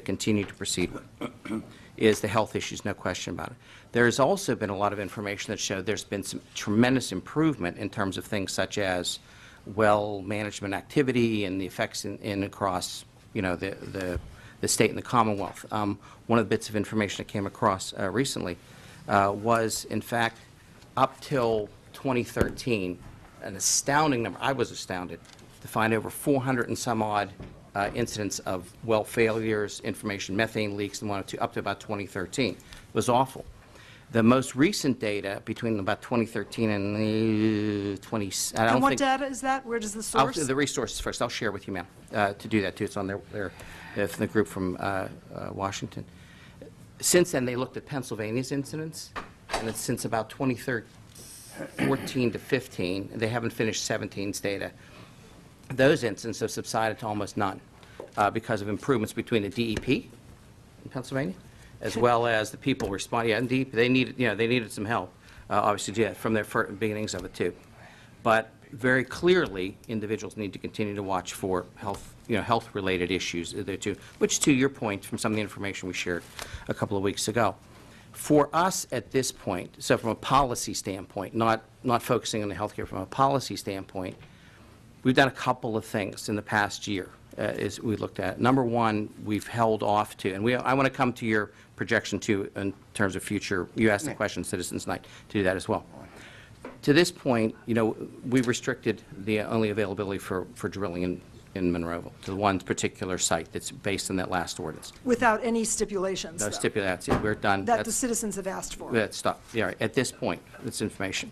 continue to proceed with, is the health issues, no question about it. There's also been a lot of information that showed there's been some tremendous improvement in terms of things such as well management activity and the effects in across, the state and the Commonwealth. One of the bits of information that came across recently was, in fact, up till 2013, an astounding number. I was astounded to find over 400 and some odd incidents of well failures, information, methane leaks, and up to about 2013. It was awful. The most recent data between about 2013 and 20, I don't And what think. data is that? Where does the source? The resources first. I'll share with you, ma'am, to do that too. It's on the group from Washington. Since then, they looked at Pennsylvania's incidents, and it's since about 2014 to 15. They haven't finished 17's data. Those incidents have subsided to almost none because of improvements between the DEP in Pennsylvania, as well as the people responding. Yeah, and DEP, they needed some help, obviously, yeah, from their beginnings of it too. But very clearly, individuals need to continue to watch for health-related issues there too, which, to your point, from some of the information we shared a couple of weeks ago. For us at this point, so from a policy standpoint, not focusing on the healthcare, from a policy standpoint, we've done a couple of things in the past year as we looked at. Number one, we've held off to, and I want to come to your projection too in terms of future. You asked the question, Citizens Night, to do that as well. To this point, we've restricted the only availability for drilling in Monroeville to the one particular site that's based on that last ordinance. Without any stipulations, No though, stipulations. We're done. that the citizens have asked for. That's stop. Yeah, at this point, it's information.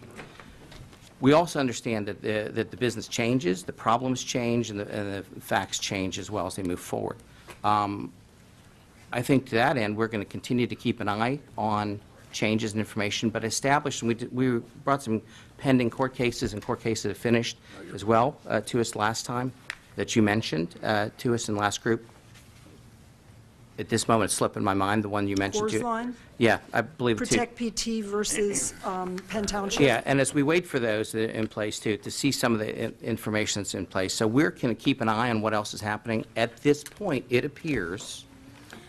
We also understand that the business changes, the problems change, and the facts change as well as they move forward. I think to that end, we're going to continue to keep an eye on changes in information, but establish, and we brought some pending court cases and court cases that finished as well to us last time that you mentioned to us in the last group. At this moment, it's slipping my mind, the one you mentioned. Coors Line? Yeah, I believe it too. Protect PT versus Penn Township? Yeah, and as we wait for those in place too, to see some of the information that's in place. So we're going to keep an eye on what else is happening. At this point, it appears,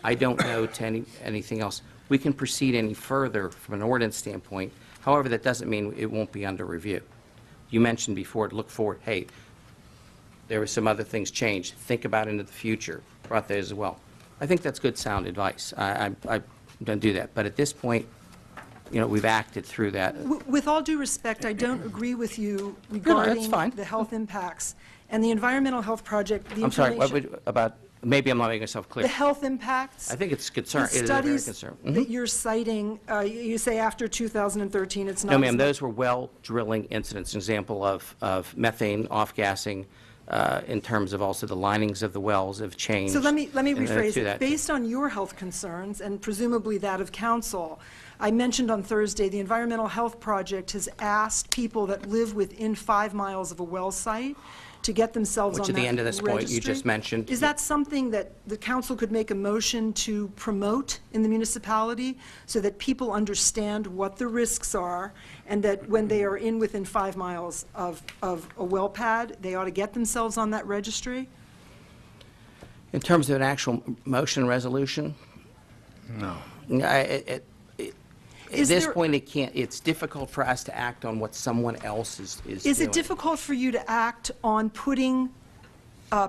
I don't know to anything else, we can proceed any further from an ordinance standpoint. However, that doesn't mean it won't be under review. You mentioned before to look forward, hey, there were some other things changed. Think about into the future. Brought those as well. I think that's good, sound advice. I don't do that. But at this point, we've acted through that. With all due respect, I don't agree with you that's regarding fine. the health impacts. And the Environmental Health Project, the I'm sorry, information... about, maybe I'm not making myself clear. The health impacts... I think it's concern, The it is a very studies concern. that you're citing, you say after 2013, it's not... No, as ma'am, much- those were well drilling incidents, an example of methane off-gassing in terms of also the linings of the wells have changed. So let me rephrase to it. that. Based on your health concerns, and presumably that of council, I mentioned on Thursday, the Environmental Health Project has asked people that live within 5 miles of a well site to get themselves Which on at the that end of this point you registry. just mentioned. Is that something that the council could make a motion to promote in the municipality so that people understand what the risks are, and that when they are within 5 miles of a well pad, they ought to get themselves on that registry? In terms of an actual motion resolution? No. At Is this there- point, it's difficult for us to act on what someone else is doing. Is it difficult for you to act on putting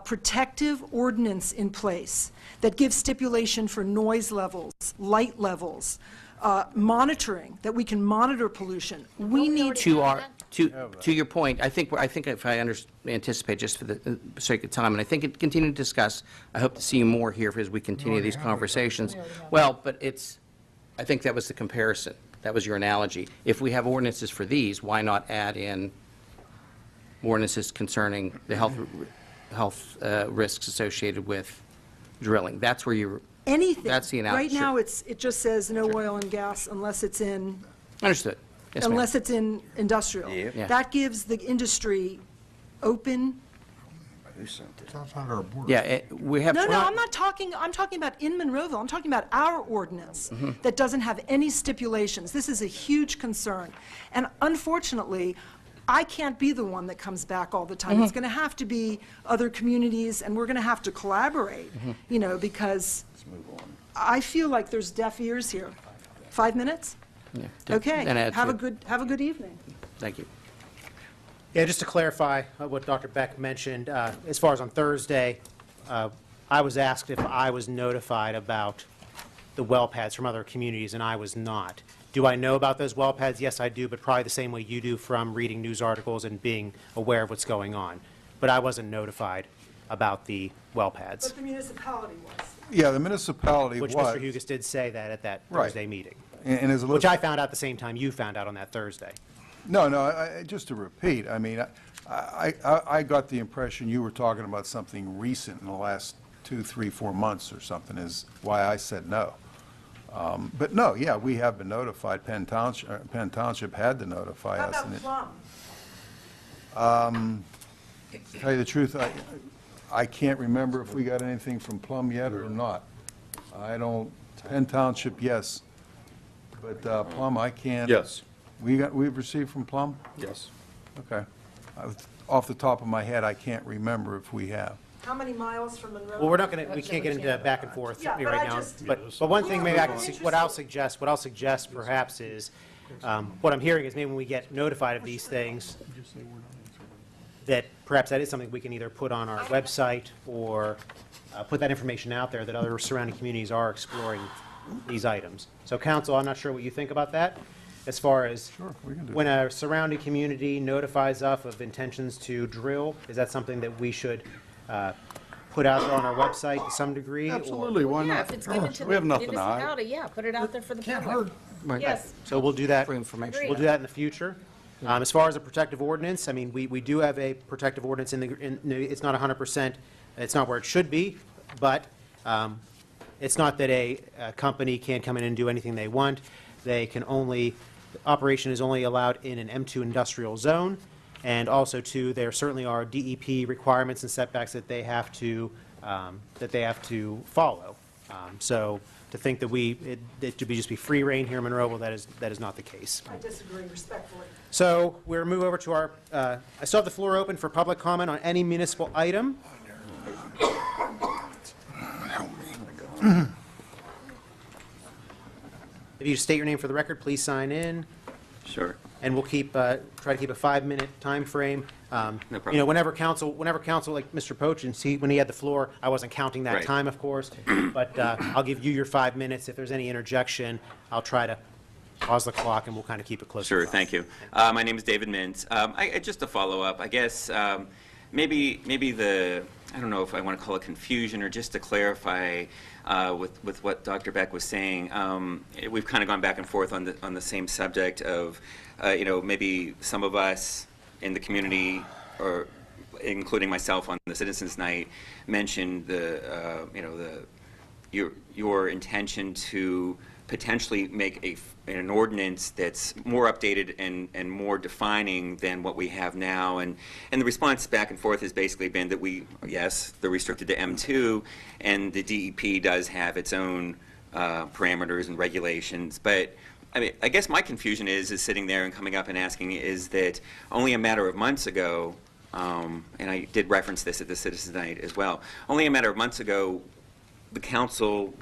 protective ordinance in place that gives stipulation for noise levels, light levels, monitoring, that we can monitor pollution? We need To your point, I think if I anticipate, just for the sake of time, and I think it continue to discuss, I hope to see you more here as we continue these conversations. Well, but I think that was the comparison. That was your analogy. If we have ordinances for these, why not add in ordinances concerning the health risks associated with drilling? That's where you're, anything. that's the analogy. Right now, it just says no oil and gas unless it's in, Understood. Yes, ma'am. unless it's in industrial. Yeah. That gives the industry open. It's outside our border. Yeah, we have. No, I'm talking about in Monroeville. I'm talking about our ordinance Mm-hmm. that doesn't have any stipulations. This is a huge concern. And unfortunately, I can't be the one that comes back all the time. Mm-hmm. It's going to have to be other communities, and we're going to have to collaborate, Mm-hmm. Because I feel like there's deaf ears here. 5 minutes? Yeah. Okay. Then add Have to- a good evening. Thank you. Yeah, just to clarify what Dr. Beck mentioned, as far as on Thursday, I was asked if I was notified about the well pads from other communities, and I was not. Do I know about those well pads? Yes, I do, but probably the same way you do from reading news articles and being aware of what's going on. But I wasn't notified about the well pads, But the municipality was. Yeah, the municipality was. which Mr. Hugus did say that at that Right. Thursday meeting, And as a which little- I found out the same time you found out on that Thursday. No, just to repeat, I mean, I got the impression you were talking about something recent in the last 2, 3, 4 months or something, is why I said no. But no, yeah, we have been notified. Penn Township had to notify How us. about and it- Plum? To tell you the truth, I can't remember if we got anything from Plum yet or not. I don't, Penn Township, yes, but Plum, I can't. Yes. We've received from Plum? Yes. Okay. Off the top of my head, I can't remember if we have. How many miles from Monroe? Well, we can't get into back and forth Yeah, but right I now. just- But one thing maybe I can, what I'll suggest perhaps is, what I'm hearing is maybe when we get notified of these things, that perhaps that is something we can either put on our website or put that information out there that other surrounding communities are exploring these items. So council, I'm not sure what you think about that, as far as we can do when a surrounding community notifies us of intentions to drill, is that something that we should put out there on our website to some degree? or- Absolutely, why Yeah, not? if it's given to We have the nothing to hide. municipality, yeah, put it out there for the public. Right. Yes. So we'll do that. For information. We'll do that in the future. As far as a protective ordinance, I mean, we do have a protective ordinance it's not 100%, it's not where it should be, but it's not that a company can't come in and do anything they want. They can only, operation is only allowed in an M2 industrial zone, and also too, there certainly are DEP requirements and setbacks that they have to follow. So to think that it should just be free reign here in Monroeville, that is not the case. I disagree respectfully. So we'll move over to our, I still have the floor open for public comment on any municipal item. If you state your name for the record, please sign in. Sure. And we'll try to keep a 5-minute time frame. No problem. You know, whenever council, like Mr. Poach, and when he had the floor, I wasn't counting that Right. time, of course, but I'll give you your 5 minutes. If there's any interjection, I'll try to pause the clock, and we'll kind of keep it close. Sure, thank you. My name is David Mintz. Just to follow up, I guess maybe I don't know if I want to call it confusion or just to clarify with what Dr. Beck was saying. We've kind of gone back and forth on the same subject of, maybe some of us in the community, or including myself on the Citizens Night, mentioned your intention to potentially make an ordinance that's more updated and more defining than what we have now. And the response back and forth has basically been that they're restricted to M2, and the DEP does have its own parameters and regulations. But I guess my confusion is sitting there and coming up and asking is that only a matter of months ago, and I did reference this at the Citizens Night as well, only a matter of months ago, the council,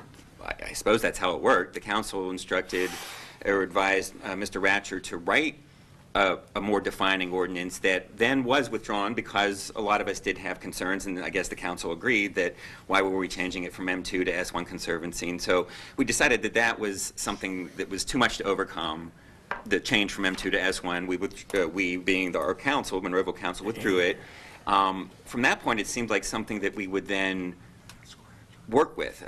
I suppose that's how it worked, the council instructed or advised Mr. Ratcher to write a more defining ordinance that then was withdrawn because a lot of us did have concerns, and I guess the council agreed that why were we changing it from M2 to S1 Conservancy. And so we decided that that was something that was too much to overcome, the change from M2 to S1. We being our council, Monroeville Council, withdrew it. From that point, it seemed like something that we would then work with.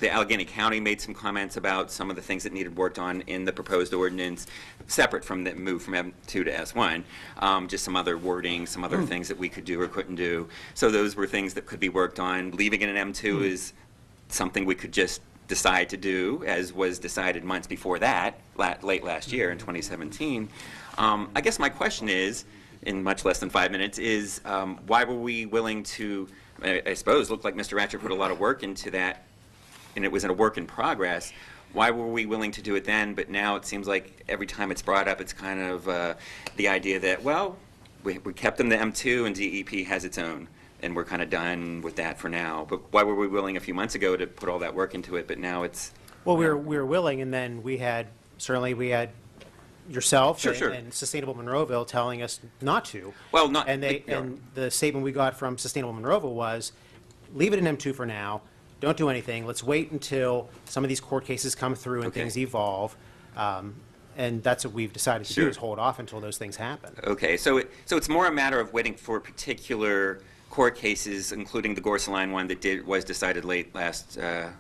The Allegheny County made some comments about some of the things that needed worked on in the proposed ordinance, separate from the move from M2 to S1, just some other wording, some other things that we could do or couldn't do. So those were things that could be worked on. Leaving it in M2 is something we could just decide to do, as was decided months before that, late last year in 2017. I guess my question is, in much less than 5 minutes, is why were we willing to, I suppose, looked like Mr. Ratcher put a lot of work into that, and it was a work in progress. Why were we willing to do it then, but now it seems like every time it's brought up, it's kind of the idea that, well, we kept them to M2 and DEP has its own, and we're kind of done with that for now. But why were we willing a few months ago to put all that work into it, but now it's... Well, we were willing, and then we had yourself Sure. and Sustainable Monroeville telling us not to. Well, not... And the statement we got from Sustainable Monroeville was, leave it in M2 for now, don't do anything, let's wait until some of these court cases come through and things evolve. And that's what we've decided to do, is hold off until those things happen. Okay, so it's more a matter of waiting for particular court cases, including the Gorsaline one that was decided late last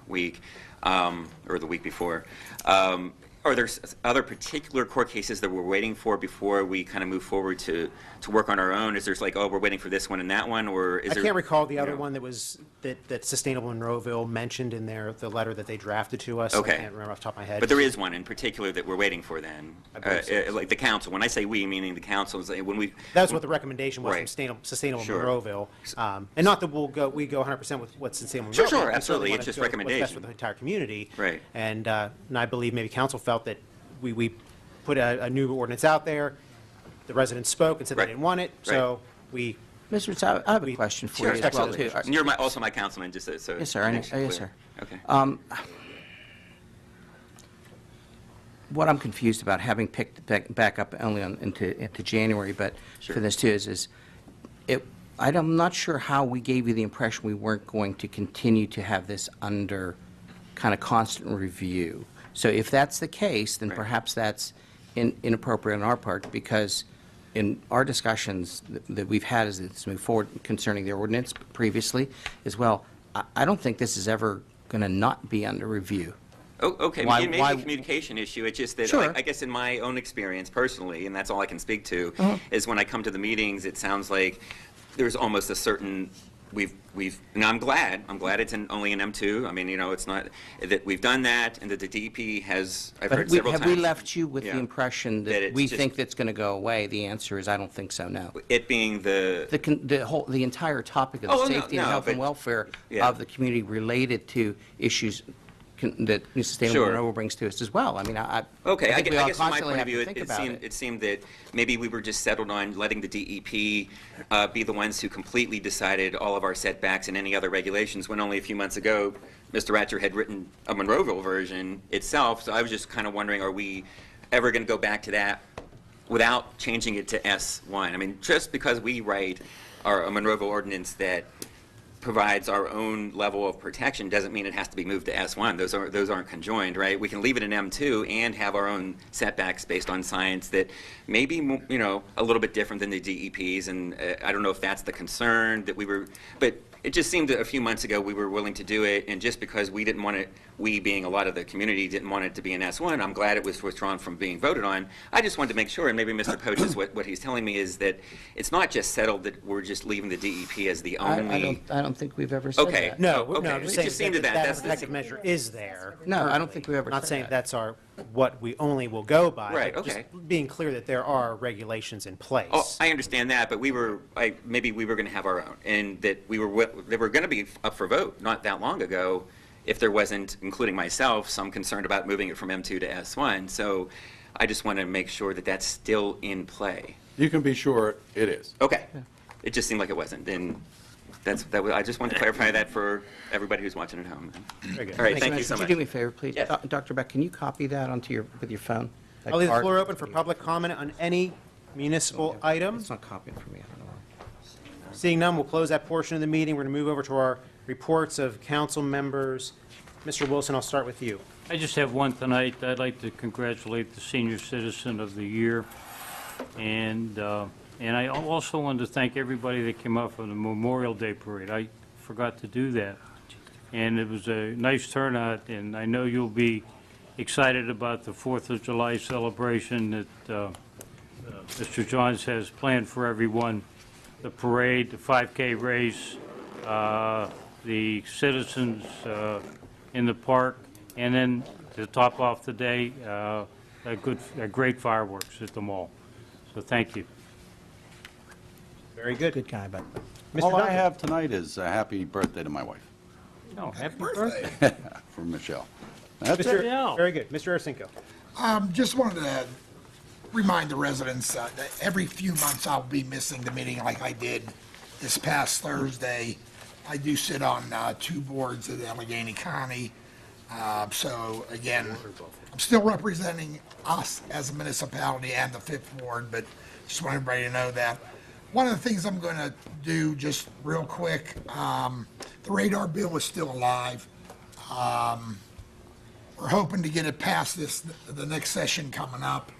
week, or the week before. Are there other particular court cases that we're waiting for before we kind of move forward to work on our own? Is there like, oh, we're waiting for this one and that one, or is there... I can't recall the other one that Sustainable Monroeville mentioned in the letter that they drafted to us. Okay. I can't remember off the top of my head. But there is one in particular that we're waiting for then. I believe so. Like the council. When I say we, meaning the council, when we... That's what the recommendation was Right. from Sustainable Sure. Monroeville. And not that we go 100% with what Sustainable Monroeville. Sure, We certainly absolutely. wanna It's just do what's best recommendation. for the entire community. Right. And I believe maybe council felt that we put a new ordinance out there. The residents spoke and said they didn't want it, so we... Mr. Ritz, I have a question for you as well, too. And you're also my councilman, just so... Yes, sir. makes it Yes, clear. sir. Okay. What I'm confused about, having picked back up only into January, but for this too, I'm not sure how we gave you the impression we weren't going to continue to have this under kind of constant review. So if that's the case, then perhaps that's inappropriate on our part, because in our discussions that we've had as it's moved forward concerning the ordinance previously as well, I don't think this is ever going to not be under review. Oh, okay, maybe a communication issue. It's just that, Sure. I guess in my own experience personally, and that's all I can speak to, is when I come to the meetings, it sounds like there's almost a certain, and I'm glad it's only in M2. I mean, it's not, that we've done that, and that the DEP has, I've heard several times. Have we left you with the Yeah. impression That that it's we just- think that's going to go away? The answer is, I don't think so, no. It being The entire topic of the safety and health and welfare of the community related to issues that Sustainable Monroeville brings to us as well. I mean, Okay, I think we all guess from my constantly point have of to view, think it about seemed, it seemed that maybe we were just settled on letting the DEP be the ones who completely decided all of our setbacks and any other regulations, when only a few months ago, Mr. Ratcher had written a Monroeville version itself. So I was just kind of wondering, are we ever going to go back to that without changing it to S1? I mean, just because we write a Monroeville ordinance that provides our own level of protection doesn't mean it has to be moved to S1. Those aren't conjoined, right? We can leave it in M2 and have our own setbacks based on science that may be, you know, a little bit different than the DEPs, and I don't know if that's the concern that we were, but it just seemed that a few months ago we were willing to do it, and just because we didn't want it, we being a lot of the community didn't want it to be an S1, I'm glad it was withdrawn from being voted on. I just wanted to make sure, and maybe Mr. Poach is what he's telling me is that it's not just settled that we're just leaving the DEP as the only. I don't think we've ever said Okay. that. No, Okay. no, I'm It just just saying seemed that that that that's the- protective measure is there. No, I don't currently. think we ever I'm not said saying that. that's what we only will go by. Right, but just okay. being clear that there are regulations in place. Oh, I understand that, but maybe we were going to have our own, and that they were going to be up for vote not that long ago, if there wasn't, including myself, some concern about moving it from M2 to S1. So I just want to make sure that that's still in play. You can be sure it is. Okay. It just seemed like it wasn't. Then I just wanted to clarify that for everybody who's watching at home. Very good. All right, Thank thank you. you so Could much. you do me a favor, please? Yes. Dr. Beck, can you copy that with your phone? That I'll leave the card? floor open for public comment on any municipal item. It's not copying for me, I don't know. Seeing none, we'll close that portion of the meeting. We're going to move over to our reports of council members. Mr. Wilson, I'll start with you. I just have one tonight. I'd like to congratulate the Senior Citizen of the Year. And I also wanted to thank everybody that came out for the Memorial Day Parade. I forgot to do that. And it was a nice turnout, and I know you'll be excited about the 4th of July celebration that Mr. Johns has planned for everyone. The parade, the 5K race, the citizens in the park, and then to top off the day, great fireworks at the mall. So thank you. Very good. Good guy, but Mr. All I Duncan. have tonight is a happy birthday to my wife, Oh, happy birthday. from Michelle. That's Mr. it. Yeah. Very good. Mr. Ursinko. Just wanted to remind the residents that every few months I'll be missing the meeting like I did this past Thursday. I do sit on 2 boards of Allegheny County. So again, I'm still representing us as a municipality and the 5th Ward, but just want everybody to know that. One of the things I'm going to do just real quick, the radar bill is still alive. We're hoping to get it past the next session coming up.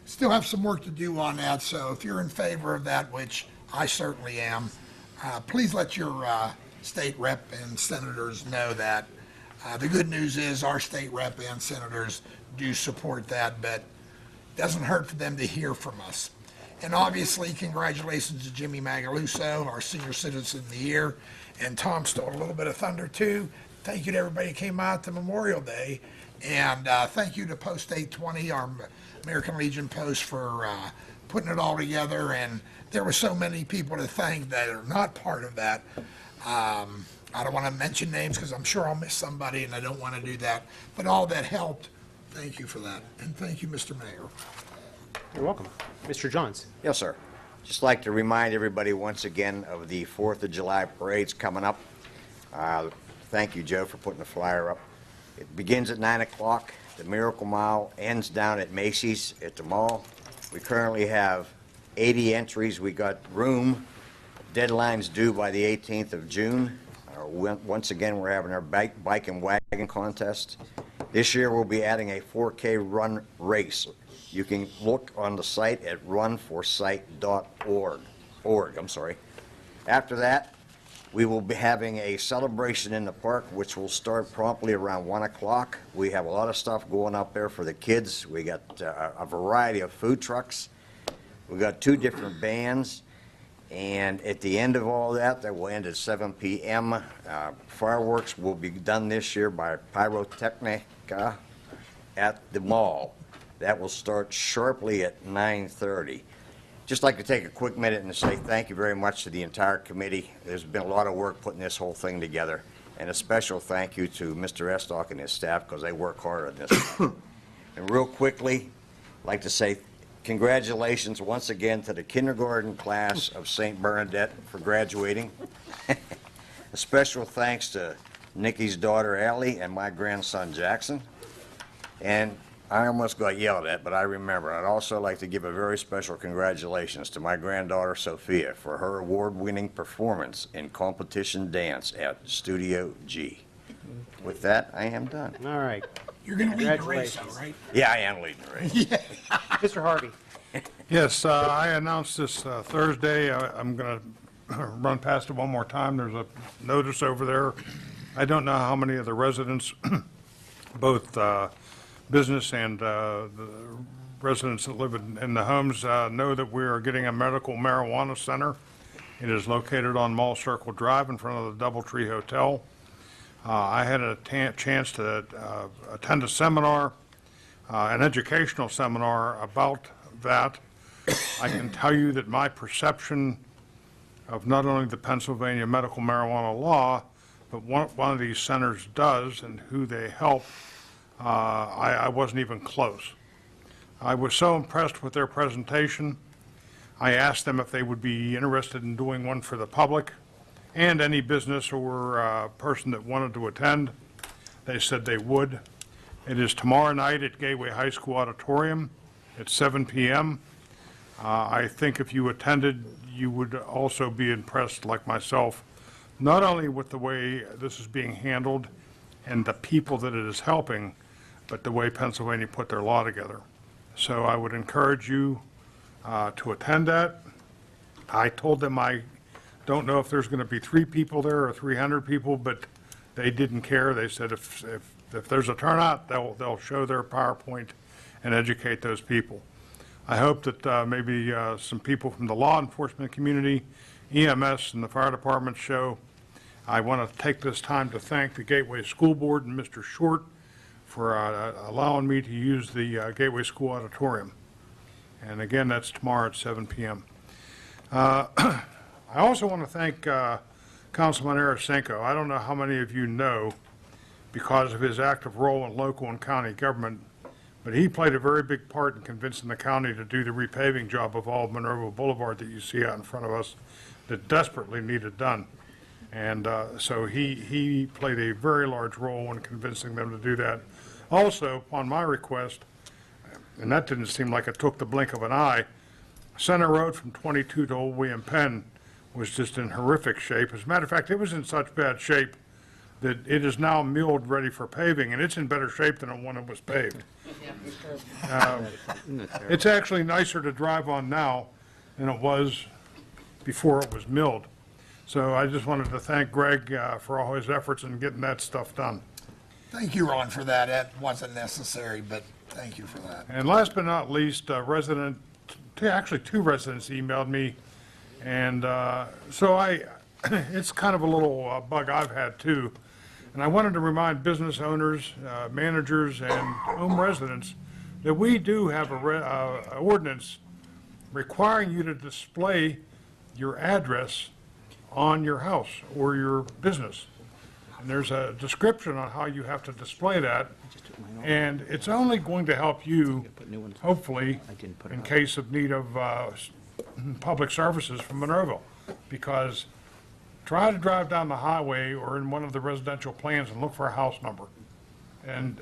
Still have some work to do on that, so if you're in favor of that, which I certainly am, please let your state rep and senators know that. The good news is our state rep and senators do support that, but it doesn't hurt for them to hear from us. And obviously, congratulations to Jimmy Magaluso, our Senior Citizen of the Year, and Tom stole a little bit of thunder too. Thank you to everybody who came out to Memorial Day, and thank you to Post 820, our American Legion Post, for putting it all together. And there were so many people to thank that are not part of that. I don't want to mention names because I'm sure I'll miss somebody, and I don't want to do that. But all that helped. Thank you for that, and thank you, Mr. Mayor. You're welcome. Mr. Johns. Yes, sir. Just like to remind everybody once again of the 4th of July parades coming up. Thank you, Joe, for putting the flyer up. It begins at 9 o'clock. The Miracle Mile ends down at Macy's at the mall. We currently have 80 entries. We got room. Deadline's due by the 18th of June. Once again, we're having our bike and wagon contest. This year, we'll be adding a 4K run race. You can look on the site at runforsight.org. After that, we will be having a celebration in the park, which will start promptly around 1 o'clock. We have a lot of stuff going up there for the kids. We got a variety of food trucks. We got 2 different bands. And at the end of all that will end at 7 p.m. Fireworks will be done this year by Pyrotechnica at the mall. That will start sharply at 9:30. Just like to take a quick minute and say thank you very much to the entire committee. There's been a lot of work putting this whole thing together. And a special thank you to Mr. Estock and his staff because they work hard on this. And real quickly, I'd like to say congratulations once again to the kindergarten class of St. Bernadette for graduating. A special thanks to Nikki's daughter Allie and my grandson Jackson. And I almost got yelled at, but I remember. I'd also like to give a very special congratulations to my granddaughter Sophia for her award-winning performance in competition dance at Studio G. With that, I am done. All right. You're going to lead the race, though, right? Yeah, I am leading the race. Mr. Harvey? Yes, I announced this Thursday. I'm going to run past it one more time. There's a notice over there. I don't know how many of the residents, both business and the residents that live in the homes, know that we are getting a medical marijuana center. It is located on Mall Circle Drive in front of the Doubletree Hotel. I had a chance to attend a seminar, an educational seminar about that. I can tell you that my perception of not only the Pennsylvania medical marijuana law, but what one of these centers does and who they help, I wasn't even close. I was so impressed with their presentation. I asked them if they would be interested in doing one for the public and any business or person that wanted to attend. They said they would. It is tomorrow night at Gateway High School Auditorium at 7 p.m. I think if you attended, you would also be impressed, like myself, not only with the way this is being handled and the people that it is helping, but the way Pennsylvania put their law together. So I would encourage you to attend that. I told them I don't know if there's going to be 3 people there or 300 people, but they didn't care. They said if there's a turnout, they'll show their PowerPoint and educate those people. I hope that maybe some people from the law enforcement community, EMS, and the fire department show. I want to take this time to thank the Gateway School Board and Mr. Short for allowing me to use the Gateway School Auditorium. And again, that's tomorrow at 7 p.m. I also want to thank Councilman Arasenko. I don't know how many of you know, because of his active role in local and county government, but he played a very big part in convincing the county to do the repaving job of all of Monroeville Boulevard that you see out in front of us that desperately needed done. And so he played a very large role in convincing them to do that. Also, upon my request, and that didn't seem like it took the blink of an eye, Center Road from 22 to Old William Penn was just in horrific shape. As a matter of fact, it was in such bad shape that it is now milled, ready for paving, and it's in better shape than the one that was paved. It's actually nicer to drive on now than it was before it was milled. So I just wanted to thank Greg for all his efforts in getting that stuff done. Thank you, Ron, for that. That wasn't necessary, but thank you for that. And last but not least, actually 2 residents emailed me, and so it's kind of a little bug I've had too. And I wanted to remind business owners, managers, and home residents that we do have a ordinance requiring you to display your address on your house or your business. And there's a description on how you have to display that, and it's only going to help you, hopefully, in case of need of public services from Monroeville, because try to drive down the highway or in one of the residential plans and look for a house number. And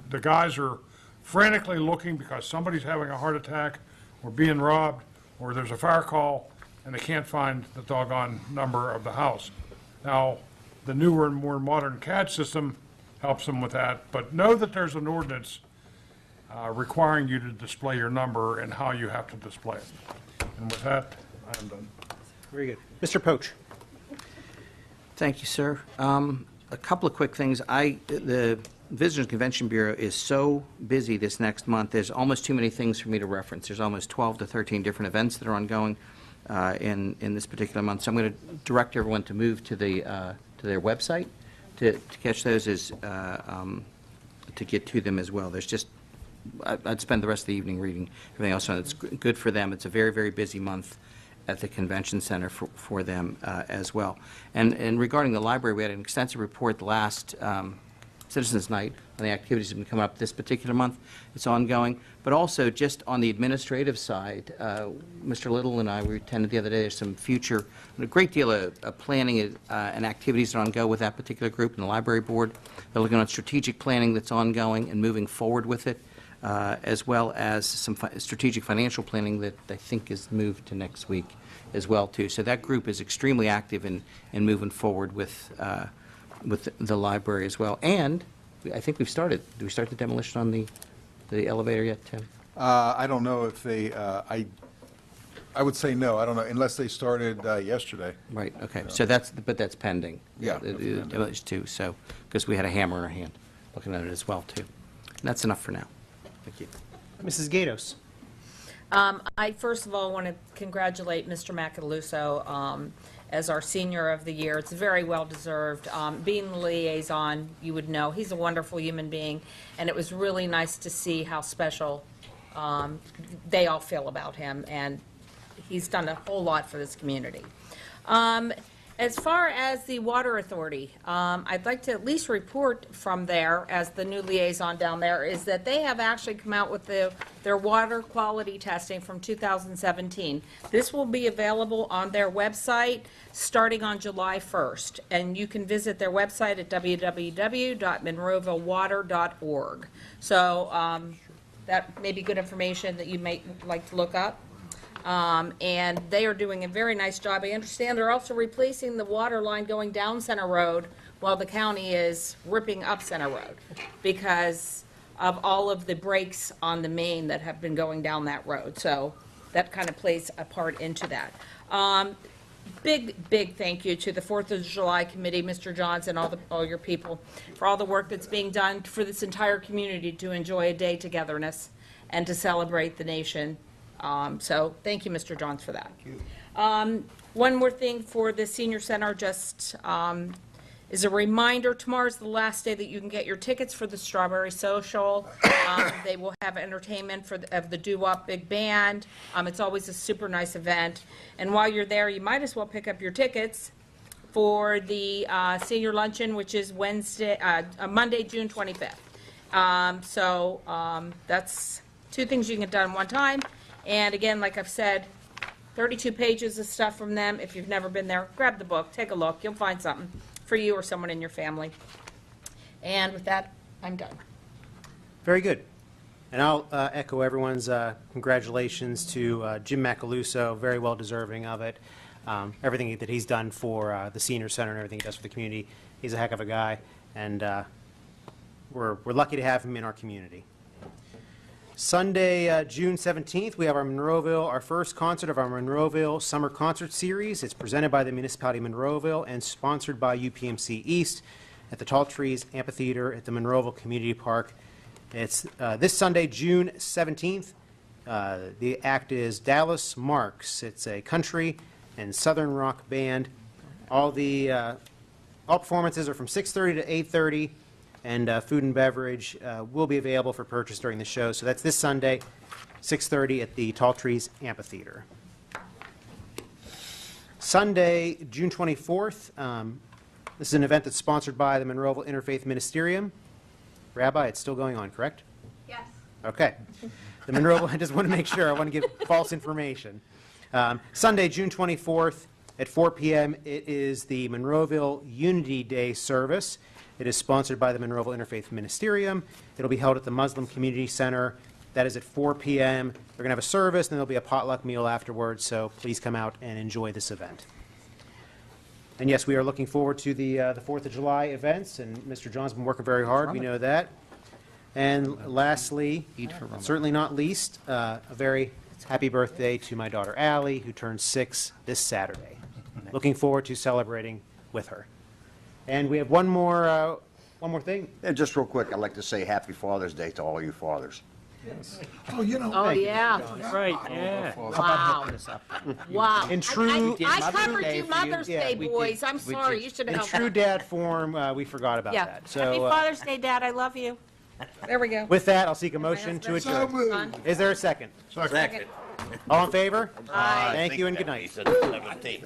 the guys are frantically looking because somebody's having a heart attack or being robbed or there's a fire call and they can't find the doggone number of the house. Now, the newer and more modern CAD system helps them with that, but know that there's an ordinance requiring you to display your number and how you have to display it. And with that, I am done. Very good. Mr. Poach? Thank you, sir. A couple of quick things. The Visitors Convention Bureau is so busy this next month, there's almost too many things for me to reference. There's almost 12 to 13 different events that are ongoing in this particular month. So I'm going to direct everyone to move to their website to catch those, to get to them as well. There's just, I'd spend the rest of the evening reading everything else, and it's good for them. It's a very, very busy month at the convention center for them as well. And regarding the library, we had an extensive report the last Citizens Night on the activities that have been coming up this particular month. It's ongoing. But also, just on the administrative side, Mr. Little and I, we attended the other day, there's some future, a great deal of planning and activities that are ongoing with that particular group and the library board. They're looking at strategic planning that's ongoing and moving forward with it. as well as some strategic financial planning that I think is moved to next week as well, too. So that group is extremely active in moving forward with the library as well. And I think we've started. Do we start the demolition on the elevator yet, Tim? I don't know if they, I would say no, I don't know, unless they started yesterday. Right, okay. So but that's pending. Yeah, that's pending. Demolition too, so, because we had a hammer in our hand looking at it as well, too. And that's enough for now. Thank you. Mrs. Gatos. I first of all want to congratulate Mr. Macaluso as our Senior of the Year. It's very well-deserved. Being the liaison, you would know, he's a wonderful human being, and it was really nice to see how special they all feel about him, and he's done a whole lot for this community. As far as the Water Authority, I'd like to at least report from there, as the new liaison down there, is that they have actually come out with their water quality testing from 2017. This will be available on their website starting on July 1st, and you can visit their website at www.monroevillewater.org. So that may be good information that you may like to look up. And they are doing a very nice job. I understand they're also replacing the water line going down Center Road while the county is ripping up Center Road because of all of the breaks on the main that have been going down that road. So that kind of plays a part into that. Big thank you to the 4th of July Committee, Mr. Johnson, all your people, for all the work that's being done for this entire community to enjoy a day togetherness and to celebrate the nation. So thank you, Mr. Johns, for that. One more thing for the Senior Center, just is a reminder, tomorrow's the last day that you can get your tickets for the Strawberry Social. They will have entertainment of the Doo-Wop Big Band. It's always a super nice event. And while you're there, you might as well pick up your tickets for the Senior Luncheon, which is Monday, June 25th. That's two things you can get done one time. And again, like I've said, 32 pages of stuff from them. If you've never been there, grab the book, take a look. You'll find something for you or someone in your family. And with that, I'm done. Very good. And I'll echo everyone's congratulations to Jim Macaluso, very well deserving of it. Everything that he's done for the Senior Center and everything he does for the community, he's a heck of a guy, and we're lucky to have him in our community. Sunday, June 17th, we have our first concert of our Monroeville Summer Concert Series. It's presented by the Municipality of Monroeville and sponsored by UPMC East at the Tall Trees Amphitheater at the Monroeville Community Park. It's this Sunday, June 17th. The act is Dallas Marks. It's a country and southern rock band. All performances are from 6:30 to 8:30. And food and beverage will be available for purchase during the show. So that's this Sunday, 6:30 at the Tall Trees Amphitheater. Sunday, June 24th, this is an event that's sponsored by the Monroeville Interfaith Ministerium. Rabbi, it's still going on, correct? Yes. Okay. The Monroeville, I just want to make sure, I want to give false information. Sunday, June 24th at 4 p.m., it is the Monroeville Unity Day service. It is sponsored by the Monroeville Interfaith Ministerium. It'll be held at the Muslim Community Center. That is at 4 p.m. They're going to have a service, and then there'll be a potluck meal afterwards, so please come out and enjoy this event. And yes, we are looking forward to the 4th of July events, and Mr. John's been working very hard. We know that. And lastly, certainly not least, a very happy birthday to my daughter Allie, who turns 6 this Saturday. Looking forward to celebrating with her. And we have one more thing. Yeah, just real quick, I'd like to say Happy Father's Day to all you fathers. Oh, you know. Oh, yeah. Right, yeah. Wow. Wow. In true, I covered you Mother's Day, boys. I'm sorry. You should have in helped. true dad form, we forgot about Yeah. that. So, Happy Father's Day, Dad. I love you. There we go. with that, I'll seek a motion to So adjourn. moved. Is there a second? Second. All in favor? Aye. Thank you and good night. He said 17.